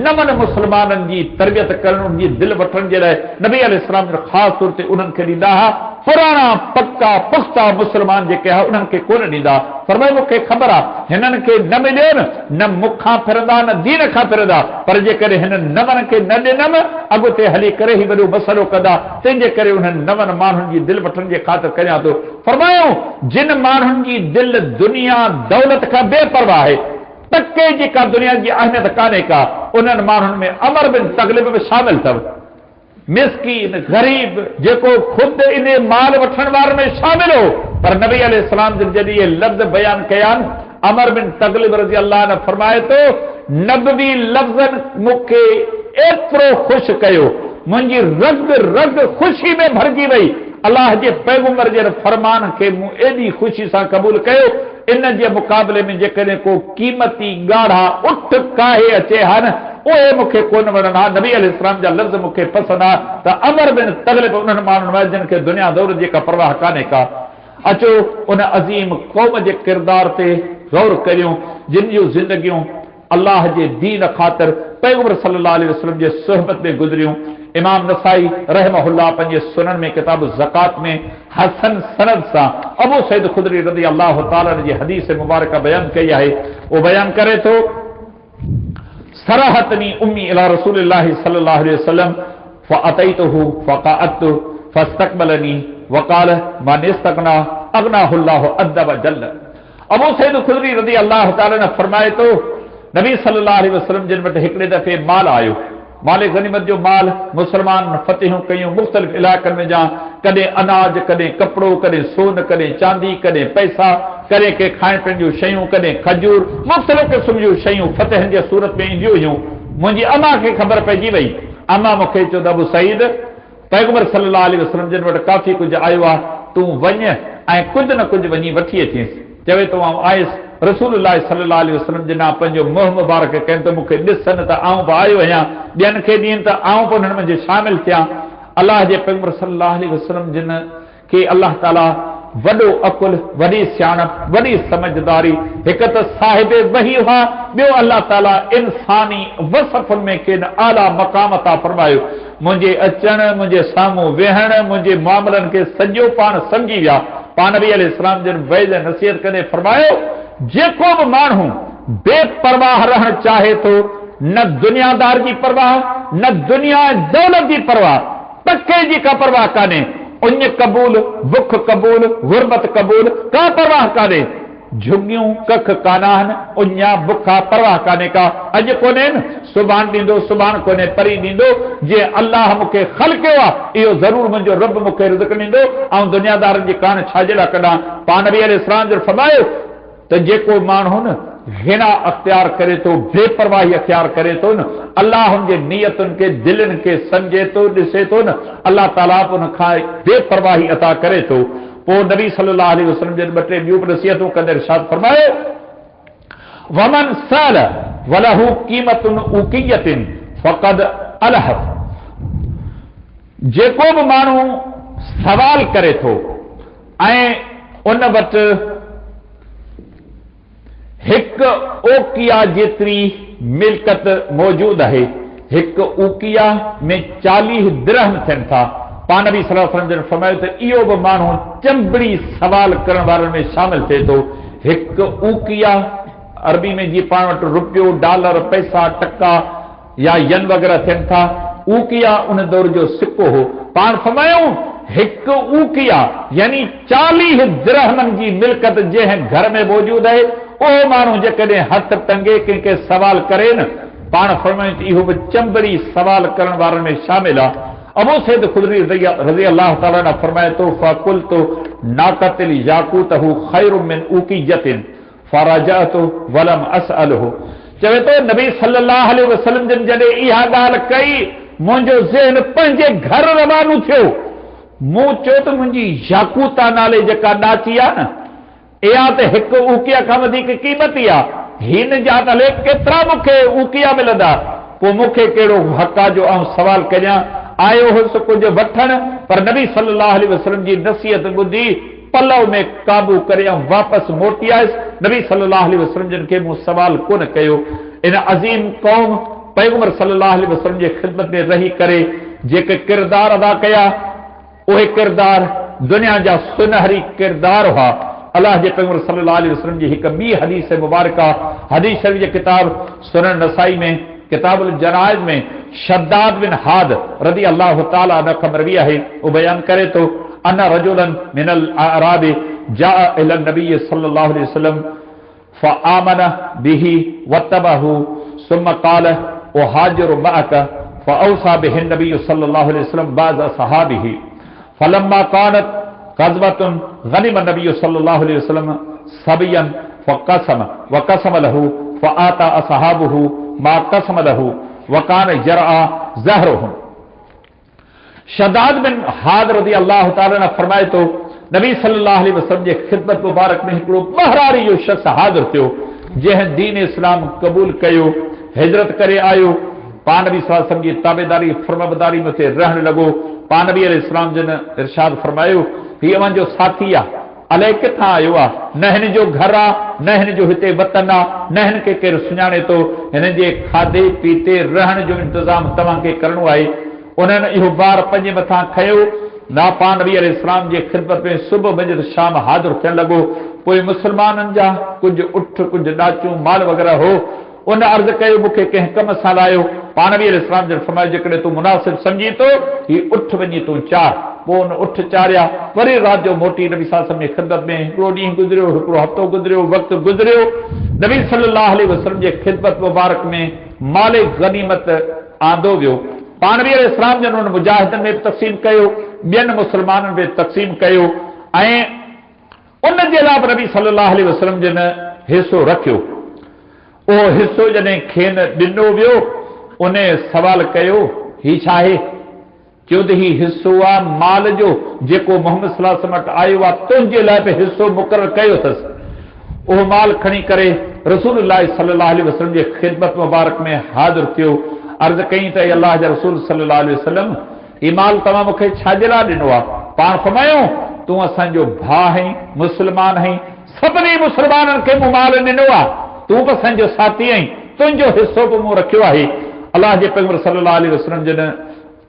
नवनि मुस्लमाननि जी तरबियत करण, उनजी दिलि वठण जे लाइ नबी अलैहिस्सलाम जो ख़ासि तौर ते उन्हनि खे ॾींदा हुआ। पुराणा पक्का पुख़्ता मुस्लमान जेके हुआ उन्हनि खे कोन ॾींदा। फरमायो मूंखे ख़बर आहे हिननि खे न मिलियो न मूंखां फिरंदा न दीन खां फिरंदा, पर जेकॾहिं हिननि नवनि खे न ॾिनमि अॻिते हली करे ई वॾो मसइलो कंदा, तंहिंजे करे उन्हनि नवनि माण्हुनि जी दिलि वठण जे ख़ातिर कयां थो। फरमायो जिन माण्हुनि जी दिलि दुनिया दौलत खां बेपरवाह आहे, टके जी का दुनिया जी अहमियत कान्हे का, उन्हनि माण्हुनि में अमर बिन तग़लिब बि शामिल अथव। मिस्कीन गरीब जेको ख़ुदि इन माल वठण वारनि में शामिल हो, पर नबी अलैहिस्सलाम जिन जॾहिं इहे लफ़्ज़ बयान कया आहिनि, अमर बिन तग़लिब रज़ी अल्लाह अन्हु फरमाए थो नबवी लफ़्ज़नि मूंखे एतिरो ख़ुशि कयो, मुंहिंजी रग रग ख़ुशी में भरिजी वई। अल्लाह जे पैगंबर जे फरमान खे मूं एॾी ख़ुशी सां क़बूल कयो, इन जे मुक़ाबले में जेकॾहिं को क़ीमती ॻाढ़ा उठ काहे अचे हा न उहे मूंखे कोन वणंदा। नबी अलैहिस्सलाम जा लफ़्ज़ मूंखे पसंदि आहे त अमर बिन तग़लिब उन्हनि माण्हुनि जिन खे दुनिया दौर जी का परवाह कान्हे का। अचो उन अज़ीम क़ौम जे किरदार ते गौर करियूं, जिन जूं ज़िंदगियूं अल्लाह जे दीन ख़ातिर पैगंबर सल्लल्लाहु अलैहि वसल्लम जे सुहबत में गुज़रियूं। इमाम नसाई रहमहुल्लाह पंहिंजे सुनन में किताब ज़कात में हसन सनद सां अबू सईद खुदरी रज़ी अल्लाह ताला जी हदीस मुबारक बयान कई आहे। वो बयान करे थो सरहतनी उम्मी इला रसूलिल्लाहि सल्लल्लाहु अलैहि वसल्लम फअतैतुहु फक़अतु फस्तक़बलनी वक़ाल मान इस्तग़ना अग़नाहुल्लाहु अज़्ज़ व जल्ल। अबू सईद खुदरी रज़ी अल्लाह ताला ने फरमाए तो नबी सल्लल्लाहु अलैहि वसल्लम जिन वटि हिकिड़े दफ़े माल आयो, माल गनीमत जो माल, मुसलमान फतेहूं कयूं मुख़्तलिफ़ इलाइक़नि में, जहाँ कॾहिं अनाज, कॾहिं कपिड़ो, कॾहिं सोन, कॾहिं चांदी, कॾहिं पैसा, कॾहिं के खाइण पीअण जूं शयूं, कॾहिं खजूर, मुख़्तलिफ़ क़िस्म जूं शयूं फतेहनि जे सूरत में ईंदियूं हुयूं। मुंहिंजी अमा खे ख़बर पइजी वई। अमा मूंखे चयो त अबू सईद पैगंबर सल्लल्लाहु अलैहि वसल्लम जिन वटि काफ़ी कुझु आयो आहे, तूं वञ ऐं कुझु न कुझु वञी वठी अचीस। चवे तो आउं आयुसि, रसूलुल्लाह सल्लल्लाहु अलैहि वसल्लम जिन पंहिंजो मुंहुं मुबारक कनि त मूंखे ॾिसनि त आउं बि आयो आहियां, ॿियनि खे ॾियनि त आउं बि उन्हनि में शामिल थियां। अल्लाह जे पैगंबर सल्लल्लाहु अलैहि वसल्लम जिन खे अल्लाह ताला वॾो अकुल, वॾी सियाणप, वॾी समझदारी, हिकु त साहिबे वही हुआ, ॿियो अल्लाह ताला इंसानी वसफ़ुनि में खेनि आला मक़ाम अता फरमायो। मुंहिंजे अचण, मुंहिंजे साम्हूं वेहण, मुंहिंजे मामलनि खे सॼो पाण सम्झी विया। पाण नबी अलैहिस्सलाम जिन वैद नसीहत कंदे फरमायो जेको बि माण्हू बेपरवाह रहणु चाहे थो, न दुनियादार जी परवाह, न दुनिया दौलत जी परवाह, टके जी का परवाह कान्हे, उन क़बूल, बुख क़बूल, गुरबत क़बूल, का परवाह कान्हे, झुगियूं कख कान्हनि, उञा बुखा परवाह कान्हे का। अॼु कोन्हे न सुभाणे ॾींदो, सुभाणे कोन्हे परी ॾींदो। जे अल्लाह मूंखे ख़लक़ियो आहे इहो ज़रूर मुंहिंजो रब मूंखे रिज़्क़ ॾींदो। ऐं दुनियादारनि जी कान छाजे लाइ कढां। पाण नबी अलैहिस्सलाम जो फरमायो त जेको माण्हू न घिना अख़्तियार करे थो, बेपरवाही अख़्तियार करे थो न, अल्लाह हुनजे नियतुनि खे, दिलनि खे सम्झे थो, ॾिसे थो न, अल्लाह ताला उन खां बेपरवाही अता करे थो। पोइ नबी सल्लल्लाहु अलैहि वसल्लम जन ॿ टे ॿियूं बि नसीहतूं कंदे इरशाद फरमायो वमन साल वलहु क़ीमतुन उक़ियतिन फ़क़द अलहफ। जेको बि माण्हू सवाल करे थो ऐं उन वटि हिकु ओकिया जेतिरी मिल्कत मौजूद आहे, हिकु उकिया में 40 दिरहम थियनि था। पाण नबी सल्लल्लाहु अलैहि वसल्लम फरमायो त इहो बि माण्हू चंबड़ी सवाल करण वारनि में शामिल थिए थो। हिकु उकिया अरबी में जी पाण वटि रुपयो डॉलर पैसा टका या यन वग़ैरह थियनि था, ऊकिया उन दौर जो सिक्को हो। पाण फरमायूं हिकु ऊकिया यानी 40 दिरहमनि जी मिल्कत जंहिं घर में मौजूद आहे, उहो माण्हू जेकॾहिं हथ टंगे कंहिंखे सवाल करे न, पाण फरमायूं इहो बि चंबड़ी सवाल करण वारनि में शामिल आहे। अबू सईद खुदरी रज़ी अल्लाह ताला ने फरमाए तो फकुल्तु नाकतिल याकूतहु खैरुम मिन उकीजतिन फरजअतु वलम असअलहु। चवे तो नबी सल्लल्लाहु अलैहि वसल्लम जन जॾहिं इहा ॻाल्हि कई, मुंहिंजो ज़हन पंहिंजे घर रवानो थियो। मूं चयो त मुंहिंजी याकूता नाले जेका ॾाची आहे न, इहा त हिकु उकिया खां वधीक क़ीमती आहे। हिन जा नाले केतिरा मूंखे उकिया मिलंदा, पोइ मूंखे कहिड़ो हक़ आहे जो आउं सवाल कयां। आयो हुउसि कुझु वठण, पर नबी सल्लल्लाहु अलैहि वसल्लम जी नसीहत ॿुधी पलव में काबू करे वापसि मोटी आयुसि। नबी सल्लल्लाहु अलैहि वसल्लम जिन खे मूं सवाल कोन कयो। इन अज़ीम क़ौम पैगंबर सल्लल्लाहु अलैहि वसल्लम जी ख़िदमत में रही करे जेके किरदार अदा कया, उहे किरदार दुनिया जा सुनहरी किरदार हुआ। अल्लाह जे पैगंबर सल्लल्लाहु अलैहि वसल्लम जी हिकु ॿी हदीस मुबारका, हदीस शरीफ जे किताब सुनन नसाई में किताबुल जनाइज़ में शद्दाद बिन हाद रज़ी अल्लाह ताला अन्हु ख़बर भी आहे, वो बयान करे तो अन्ना रजुलन मिनल अराबी जाअ इला नबी सल्लल्लाहु अलैहि वसल्लम फआमन बिही वतबहु सुम्मा क़ाल उहाजिरु मअक फऔसा बिहि नबी सल्लल्लाहु अलैहि वसल्लम बाज़ असहाबिही फलम्मा कानत ग़ज़वतुन गनिम नबी सल्लल्लाहु अलैहि वसल्लम सबियन वक़सम लहु फआता असहाबुहु मा कसम लहु वकान जरआ ज़हरुहुम। शद्दाद बिन हाद रज़ी अल्लाह ताला ने फरमाए तो नबी सल्लल्लाहु अलैहि वसल्लम जे ख़िदमत मुबारक में हिकिड़ो बहरारी जो शख्स हाज़िर थियो, जंहिं दीन इस्लाम क़बूल कयो, हिजरत करे आयो, पाण नबी सल्लल्लाहु अलैहि वसल्लम जी ताबेदारी फरमाबरदारी में ते रहण लॻो। पाण नबी अलैहि सलाम जन इरशाद फरमायो, हीअ मुंहिंजो साथी आहे, अलाए किथां आयो आहे, न हिन जो घर आहे, न हिन जो हिते वतन आहे, न हिन खे केरु सुञाणे थो। हिन जे खाधे पीते रहण जो इंतज़ाम तव्हांखे करणो आहे। उन्हनि इहो ॿार पंहिंजे मथां खयो, ना पाण नबी अलैहिस्सलाम जे ख़िदमत में सुबुह मंझंदि शाम हाज़िर थियण लॻो। पोइ मुस्लमाननि जा कुझु उठ कुझु ॾाचूं माल वग़ैरह हो, उन अर्ज़ कयो मूंखे कंहिं कम सां लायो। पाण नबी अलैहिस्सलाम जन फरमायो जेकॾहिं तूं मुनासिब सम्झी थो हीउ उठ वञी तूं चार। पोइ उन उठ चारिया, वरी राति जो मोटी नबी सल्लल्लाहु अलैहि वसल्लम जी ख़िदमत में हिकिड़ो ॾींहुं गुज़रियो, हिकिड़ो हफ़्तो गुज़रियो, वक़्तु गुज़रियो। नबी सल्लल्लाहु अलैहि वसल्लम जे ख़िदमत मुबारक में माले गनीमत आंदो वियो। पाण नबी अलैहिस्सलाम जन उन मुजाहिदनि में तक़सीम कयो, ॿियनि मुस्लमाननि में तक़सीम कयो, ऐं उन जे लाइ बि नबी सल्लल्लाहु अलैहि वसल्लम जन हिसो रखियो। उहो हिसो जॾहिं खेनि ॾिनो वियो, उन सवाल कयो ही छा आहे? चयो त ही हिसो आहे माल जो जेको मोहम्मद सल्लल्लाहु अलैहि वसल्लम वटि आयो आहे, तुंहिंजे लाइ बि हिसो मुक़ररु कयो अथसि। उहो माल खणी करे रसूलुल्लाह सल्लल्लाहु अलैहि वसल्लम जे ख़िदमत मुबारक में हाज़िर थियो। अर्ज़ कई त अल्लाह जा रसूल सल्लल्लाहु अलैहि वसल्लम, ही माल तव्हां मूंखे छाजे लाइ ॾिनो आहे? पाण फरमायो तूं असांजो भाउ आहीं, मुस्लमान आहीं, सभिनी मुस्लमाननि खे मूं माल ॾिनो आहे, तूं बि असांजो साथी आहीं, तुंहिंजो हिसो बि मूं रखियो आहे। अल्लाह जे पैगंबर सल्लल्लाहु अलैहि वसल्लम जन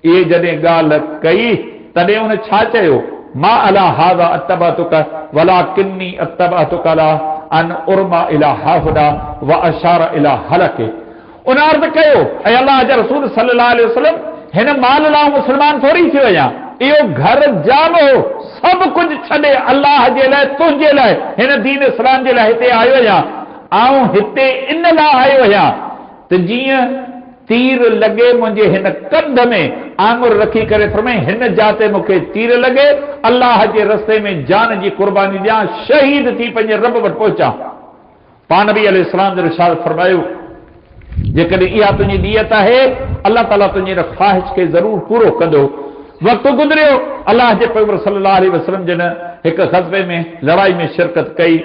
इहे जॾहिं ॻाल्हि कई, तॾहिं उन छा चयो? मा अला हाज़ा अत्तबअतुक वलाकिन्नी अत्तबअतुक अला अन उरमा इला हाहुदा व अशार इला हलके। उन अर्ज़ कयो, ऐं अल्लाह जा रसूल सल्लल्लाहु अलैहि वसल्लम, हिन माल लाइ मुस्लमान थोरी थी वञा, इहो घर जाम हो, सभु कुझु छॾे अल्लाह जे लाइ, तुंहिंजे लाइ, हिन दीन इस्लाम जे लाइ हिते आयो आहियां। आऊं हिते इन लाइ आयो आहियां त जीअं तीर लॻे मुंहिंजे हिन कंध में, आंगुर रखी करे फरमाई हिन जाते मूंखे तीर लॻे, अल्लाह जे रस्ते में जान जी कुर्बानी ॾियां, शहीद थी पंहिंजे रब वटि पहुचां। पाण नबी अलैहिस्सलाम जो इरशाद फरमायो, जेकॾहिं इहा तुंहिंजी नियत आहे, अल्लाह ताला तुंहिंजी ख़्वाहिश खे ज़रूरु पूरो कंदो। वक़्तु गुज़रियो, अल्लाह जे पैगंबर सल्लल्लाहु अलैहि वसल्लम जन हिकु ग़ज़वे में लड़ाई में शिरकत कई।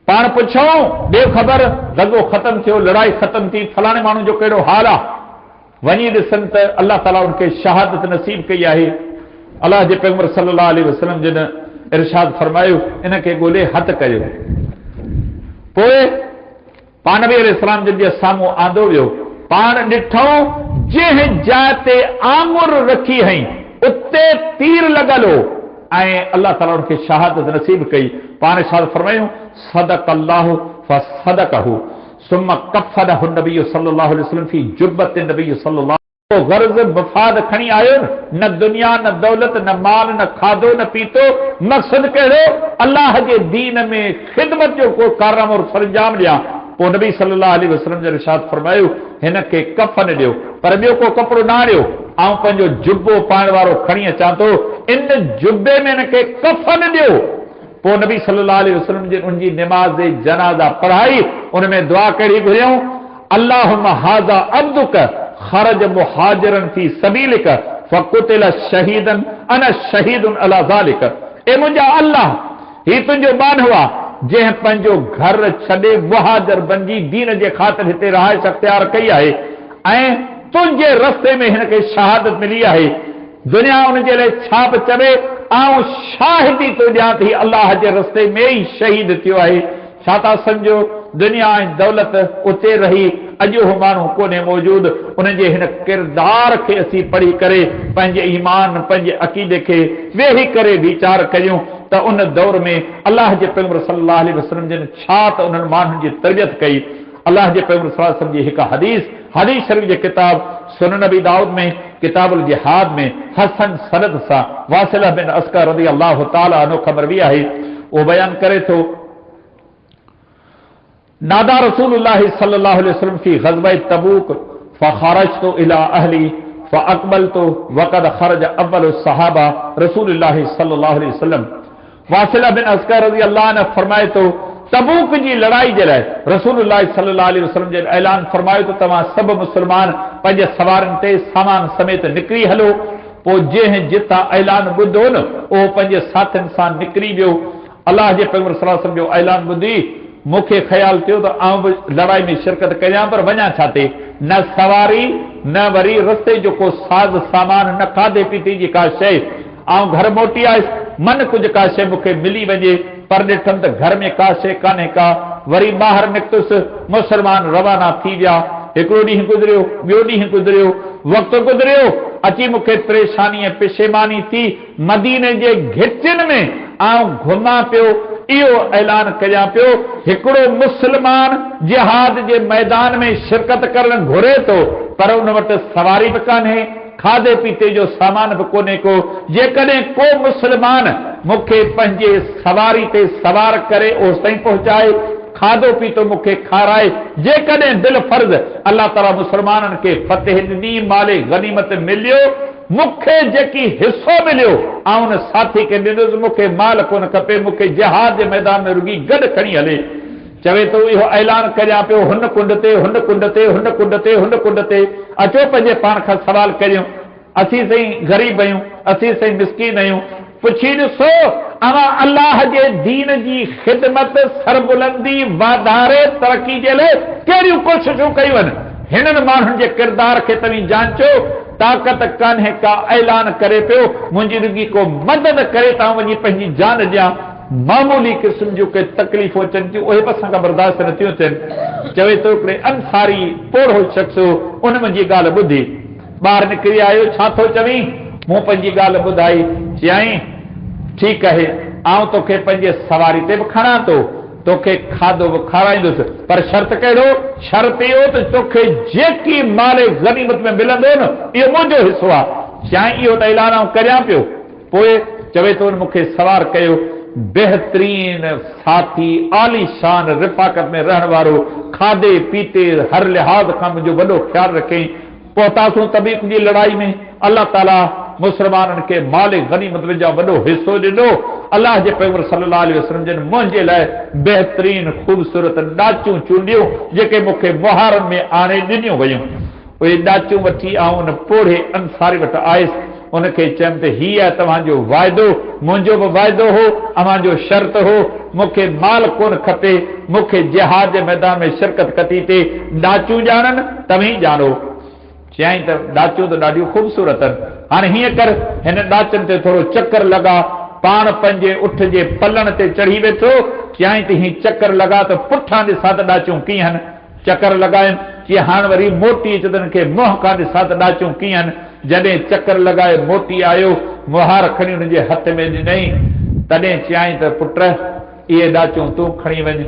पाण पुछूं ॾे ख़बर, ग़ज़वो ख़तमु थियो, लड़ाई ख़तमु थी, फलाणे माण्हू जो कहिड़ो हाल आहे? वञी ॾिसनि त अल्लाह ताला उनखे शहादत नसीब कई आहे। अल्लाह जे पैगंबर सल्लल्लाहु अलैहि वसल्लम जन इरशाद फरमायो, इनखे ॻोल्हे हथ कयो। पोइ पाण नबी अलैहिस्सलाम जन जे साम्हूं आंदो वियो। पाण ॾिठो जंहिं जाइ ते आंगुर रखी हई उते तीर लॻल हो, ऐं अल्लाह ताला उनखे शहादत नसीब कई। पाण इरशाद फरमायूं, सदक अल्लाह फसदकहु सुम्मा कफ़नहु नबी सल्लल्लाहु अलैहि वसल्लम फी जुब्बत नबी सल्लल्लाहु गर्ज मफाद खणी आयो न दुनिया न दौलत न माल न खाधो न पीतो मक़सद कहिड़ो अल्लाह जे दीन में ख़िदमत जो को कारनामो और सरंजाम ॾियां पोइ नबी सल्लल्लाहु अलैहि वसल्लम जो इरशाद फरमायो हिन खे कफ़न ॾियो पर ॿियो को कपिड़ो न ॾियो ऐं पंहिंजो जुब्बो पाइण वारो खणी अचां थो इन जुब्बे में हिन खे कफ़न ॾियो पोइ नबी सल्लल्लाहु अलैहि वसल्लम जी उनजी निमाज़ जनाज़ा पढ़ाई उनमें दुआ कहिड़ी घुरियऊं अल्लाहुम्मा हाज़ा अब्दुक खरज मुहाजिरन फी सबीलिक फकुतिल शहीदन अना शहीदुन अला ज़ालिक ए मुंहिंजा अल्लाह ही तुंहिंजो बानो आहे जंहिं पंहिंजो घर छॾे मुहाजिर बणिजी दीन जे ख़ातिर हिते रहाइश अख़्तियार कई आहे ऐं तुंहिंजे रस्ते में हिन खे शहादत मिली आहे दुनिया उन जे लाइ छा बि चवे ऐं शाहिदी थो ॾियां थी अल्लाह जे रस्ते में ई शहीद थियो आहे छा था सम्झो दुनिया ऐं दौलत उते रही अॼु उहो माण्हू कोन्हे मौजूद उनजे हिन किरदार खे असीं पढ़ी करे पंहिंजे ईमान पंहिंजे अक़ीदे खे वेही करे वीचार कयूं त उन दौर में अल्लाह जे पैगंबर सल्लल्लाहु अलैहि वसल्लम जिन छा त उन्हनि माण्हुनि जी तरबियत कई अल्लाह जे पैगंबर सल्लल्लाहु अलैहि वसल्लम जी हिकु हदीस शरीफ जे किताब सुनन नबी दाऊद में किताबुल जिहाद में हसन सनद सां वासिला बिन अस्कर रज़ी अल्लाह ताला अन्हु ख़बर बि आहे उहो बयान करे थो नादा रसूलुल्लाह सल्लल्लाहु अलैहि वसल्लम फी ग़ज़वत तबूक फखरजतु इला अहली फअक़बलतु वक़द खरज अव्वल सहाबा रसूलुल्लाह सल्लल्लाहु अलैहि वसल्लम वासिला बिन अस्कर रज़ी अल्लाह ने फरमाए तो तबूक जी लड़ाई जे लाइ रसूलुल्लाह सल्लल्लाहु अलैहि वसल्लम जे ऐलान फरमायो त तव्हां सभु मुस्लमान पंहिंजे सवारनि ते सामान समेत निकिरी हलो पोइ जंहिं जितां ऐलान ॿुधो न उहो पंहिंजे साथियुनि सां निकिरी वियो अल्लाह जे पैगंबर सल्लल्लाहु अलैहि वसल्लम जो ऐलान ॿुधी मूंखे ख़्याल थियो त आउं बि लड़ाई में शिरकत कयां पर वञा छा ते न सवारी न वरी रस्ते जो को साज़ सामान न खाधे पीते जी का शइ आउं घर मोटी आयुसि मन कुझु का शइ मूंखे मिली वञे पर ॾिठमि त घर में का शइ कान्हे का वरी ॿाहिरि निकितुसि मुस्लमान रवाना थी विया हिकिड़ो ॾींहुं गुज़रियो ॿियो ॾींहुं गुज़रियो वक़्तु गुज़रियो अची मूंखे परेशानी ऐं पेशेमानी थी मदीने जे घिटियुनि में आउं घुमां पियो इहो ऐलान कयां पियो हिकिड़ो मुस्लमान जिहाद जे मैदान में शिरकत करणु घुरे थो पर उन वटि सवारी बि कान्हे खाधे पीते जो सामान बि कोन्हे को जेकॾहिं को मुस्लमान मूंखे पंहिंजे सवारी ते सवार करे ओसि ताईं पहुचाए खाधो पीतो मूंखे खाराए जेकॾहिं दिल फर्ज़ अल्लाह ताला मुस्लमाननि खे फतेह ॾिनी माले गनीमत मिलियो मूंखे जेकी हिसो मिलियो ऐं उन साथी खे ॾिनोसि मूंखे माल कोन खपे मूंखे जिहाद जे मैदान में रुगी गॾु खणी हले चवे थो इहो ऐलान करियां पियो हुन कुंड ते हुन कुंड ते हुन कुंड ते हुन कुंड ते अचो पंहिंजे पाण खां सवाल करियूं असीं सही ग़रीब आहियूं असीं सही मिसकीन आहियूं पुछी ॾिसो अवां अल्लाह जे दीन जी ख़िदमत सरबुलंदी वाधारे तरक़ी जे लाइ कहिड़ियूं कोशिशूं कयूं आहिनि हिननि माण्हुनि जे किरदार खे तव्हीं जांचो ताक़त कान्हे का ऐलान करे पियो मुंहिंजी रुगी को मदद करे त वञी पंहिंजी जान ॾियां मामूली क़िस्म जूं के तकलीफ़ूं अचनि थियूं उहे बि असां खां बर्दाश्त नथियूं थियनि चवे थो हिकिड़े अंसारी पोढ़ो शख़्स उन मुंहिंजी ॻाल्हि ॿुधी ॿाहिरि निकिरी आयो छा थो चवीं मूं पंहिंजी ॻाल्हि ॿुधाई चयईं ठीकु आहे आउं तोखे पंहिंजे सवारी ते बि खणां थो तोखे खाधो बि खाराईंदुसि पर शर्त कहिड़ो शर्त इहो त तोखे जेकी माले गनीमत में मिलंदो न इहो मुंहिंजो हिसो आहे चयईं इहो त ऐलान आउं करियां पियो पोइ चवे थो मूंखे सवार कयो बेहतरीन साथी आलीशान रिफ़ाक़त में रहण वारो खाधे पीते हर लिहाज़ खां मुंहिंजो वॾो ख़्यालु रखियईं पहुतासूं तबीक जी लड़ाई में अल्लाह ताला मुस्लमाननि खे माले गनीमत जा वॾो हिसो ॾिनो अल्लाह जे पैगंबर सल्लल्लाहु अलैहि वसल्लम जिन मुंहिंजे लाइ बेहतरीन ख़ूबसूरत ॾाचूं चूंडियूं जेके मूंखे मुहारनि में आणे ॾिनियूं वयूं उहे ॾाचूं वठी ऐं उन पोढ़े अंसारी वटि आयुसि उनखे चयमि त हीअ आहे तव्हांजो वाइदो मुंहिंजो बि वाइदो हो अव्हांजो शर्त हो मूंखे माल कोन खपे मूंखे जिहाद जे मैदान में शिरकत कती ते ॾाचूं ॼाणनि तव्हीं ॼाणो चयईं त ॾाचूं त ॾाढियूं ख़ूबसूरत आहिनि हाणे हीअं कर हिन ॾाचनि ते थोरो चकर लॻा पाण पंहिंजे उठ जे पलण ते चढ़ी वेठो चयईं त हीअ चकर लॻा त पुठां ॾिसां त ॾाचूं कीअं आहिनि चकर लॻाइनि चई हाणे वरी मोटी अचे त हिनखे मुंहं खां ॾिसां त ॾाचूं कीअं आहिनि जॾहिं चकर लॻाए मोटी आयो मुहार खणी हुनजे हथ में ॾिनई तॾहिं चयईं त पुट इहे ॾाचूं तूं खणी वञ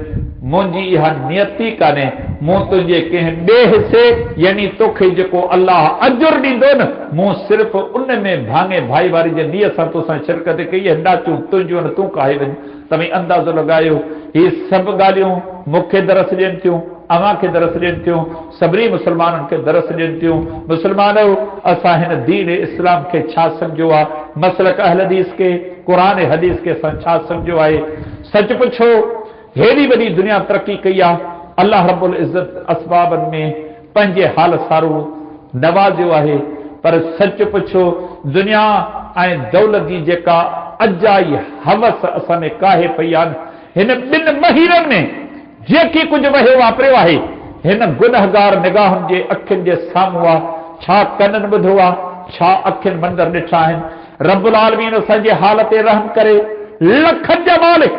मुंहिंजी इहा नियति कान्हे, मूं तुंहिंजे कंहिं ॿिए हिसे यानी तोखे जेको अल्लाह अजुर ॾींदो न, मूं सिर्फ़ उन में भाङे भाई वारी जे नीयत सां तोसां शिरकत कई है, डाचूं तुंहिंजूं न तूं काहे वञ। तव्हीं अंदाज़ो लॻायो ही सभु ॻाल्हियूं मूंखे दरस ॾियनि थियूं, अव्हां खे दरस ॾियनि थियूं, सभिनी मुस्लमाननि खे दरस ॾियनि थियूं। मुस्लमान असां हिन दीन इस्लाम खे छा सम्झो आहे, मसलक अहल हदीस खे, क़ुरान हदीस खे असां छा सम्झो आहे। सच पुछो हेॾी वॾी दुनिया तरक़ी कई आहे, अल्लाह रब्बुल इज़्ज़त असबाबनि में पंहिंजे हाल सारो नवाज़ियो आहे, पर सच पुछो दुनिया ऐं दौलत जी जेका अजाई हवस असां में काहे पई आहे, हिन 2 महीननि में जेकी कुझु वहियो वापरियो आहे, हिन गुनहगार निगाहुनि जे अखियुनि जे साम्हूं आहे। छा कननि ॿुधो आहे, छा अखियुनि मंदर ॾिठा आहिनि। रब्बुल आलमीन असांजे हाल ते रहम करे, लखनि जा मालिक,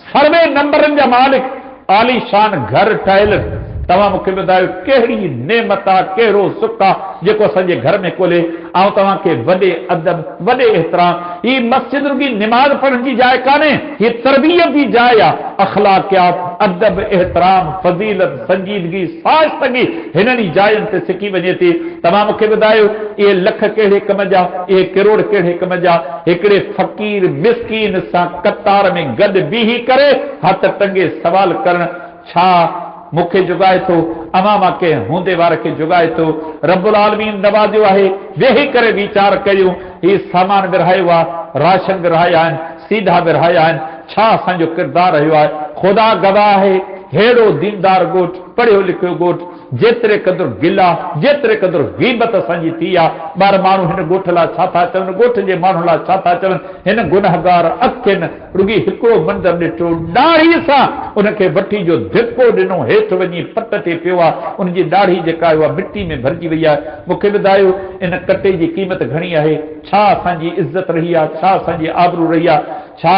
सर्वे नंबरनि जा मालिक, आलीशान घर ठहियल, तव्हां मूंखे ॿुधायो कहिड़ी नेमत आहे, कहिड़ो सुख आहे जेको असांजे घर में कोले। ऐं तव्हांखे वॾे अदब, वॾे एतिराम, ही मस्जिद रुॻी निमाज़ पढ़ण जी जाइ कान्हे, ही तरबियत जी जाइ आहे। अखलाकियात, अदब, एतिराम, फज़ीलत, संजीदगी, साज़गी हिननि जायुनि ते सिखी वञे थी। तव्हां मूंखे ॿुधायो इहे लख कहिड़े कम जा, इहे किरोड़ कहिड़े कम जा। हिकिड़े फ़क़ीर मिस्कीन सां कतार में गॾु बीही करे हथ टंगे सवाल करण, छा मूंखे जुगाए थो, अमा मां कंहिं हूंदे वार खे जुगाए थो। रब्बुल आलमीन नवाज़ियो आहे, वेही करे वीचार कयूं, ही सामान विरहायो आहे, राशन विरहाया आहिनि, सीधा विरहाया आहिनि, छा असांजो किरदारु रहियो आहे। ख़ुदा गवाह आहे, हेड़ो दीनदार ॻोठ, पढ़ियो लिखियो ॻोठ, जेतिरे क़दुरु गिला, जेतिरे क़दुरु ग़ीबत असांजी थी आहे। ॿार माण्हू हिन ॻोठ लाइ छा था चवनि, ॻोठ जे माण्हुनि लाइ छा था चवनि। हिन गुनहगार अखियुनि रुॻी हिकिड़ो मंदरु ॾिठो, ॾाढ़ी सां उनखे वठी जो धिको ॾिनो, हेठि वञी पट ते पियो आहे, उनजी ॾाढ़ी जेका आहे उहा मिटी में भरिजी वई आहे। मूंखे ॿुधायो इन कटे जी क़ीमत घणी आहे, छा असांजी इज़त रही आहे, छा असांजी आबरू रही आहे, छा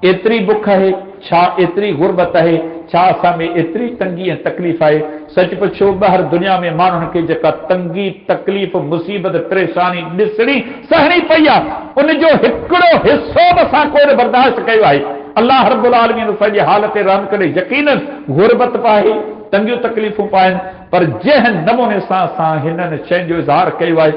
एतिरी बुख आहे, छा एतिरी गुरबत आहे, छा असां में एतिरी तंगी ऐं तकलीफ़ आहे। सच पुछो ॿाहिरि दुनिया में माण्हुनि खे जेका तंगी, तकलीफ़, मुसीबत, परेशानी ॾिसणी सहणी पई आहे, उनजो हिकिड़ो हिसो बि असां कोन बर्दाश्त कयो आहे। अल्लाह रब्बुल आलमीन असांजे हाल ते रहम करे, यकीनन गुरबत पाए, तंगियूं तकलीफ़ूं पाइनि, पर जंहिं नमूने सां असां हिननि शयुनि जो इज़हार कयो आहे,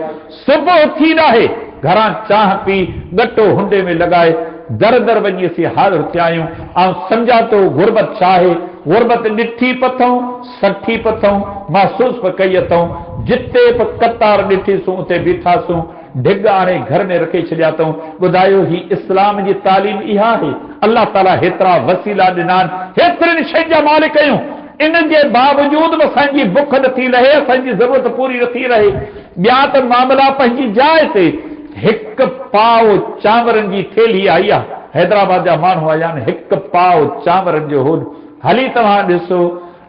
सुबुह थी रहे घरां चांहि पी, गटो हुंडे में लॻाए दर दर वञी असीं हाज़िर थिया आहियूं। ऐं सम्झा थो गुरबत छा आहे। गुरबत ॾिठी पथऊं, सठी पथऊं, महसूस पे कई अथऊं, जिते बि कतार ॾिठीसूं उते बीठासूं, ढिग आणे घर में रखे छॾिया अथऊं। ॿुधायो ही इस्लाम जी तालीम इहा आहे। अल्लाह ताला हेतिरा वसीला ॾिना आहिनि, हेतिरनि शयुनि जा मालिक आहियूं, इन जे बावजूद बि असांजी बुख नथी रहे, असांजी ज़रूरत पूरी नथी रहे। ॿिया त मामला पंहिंजी जाइ ते। हिकु पाव चांवरनि जी थेली आई आहे, हैदराबाद जा माण्हू आया आहिनि, हिकु पाव चांवरनि जो होॾ हली तव्हां ॾिसो,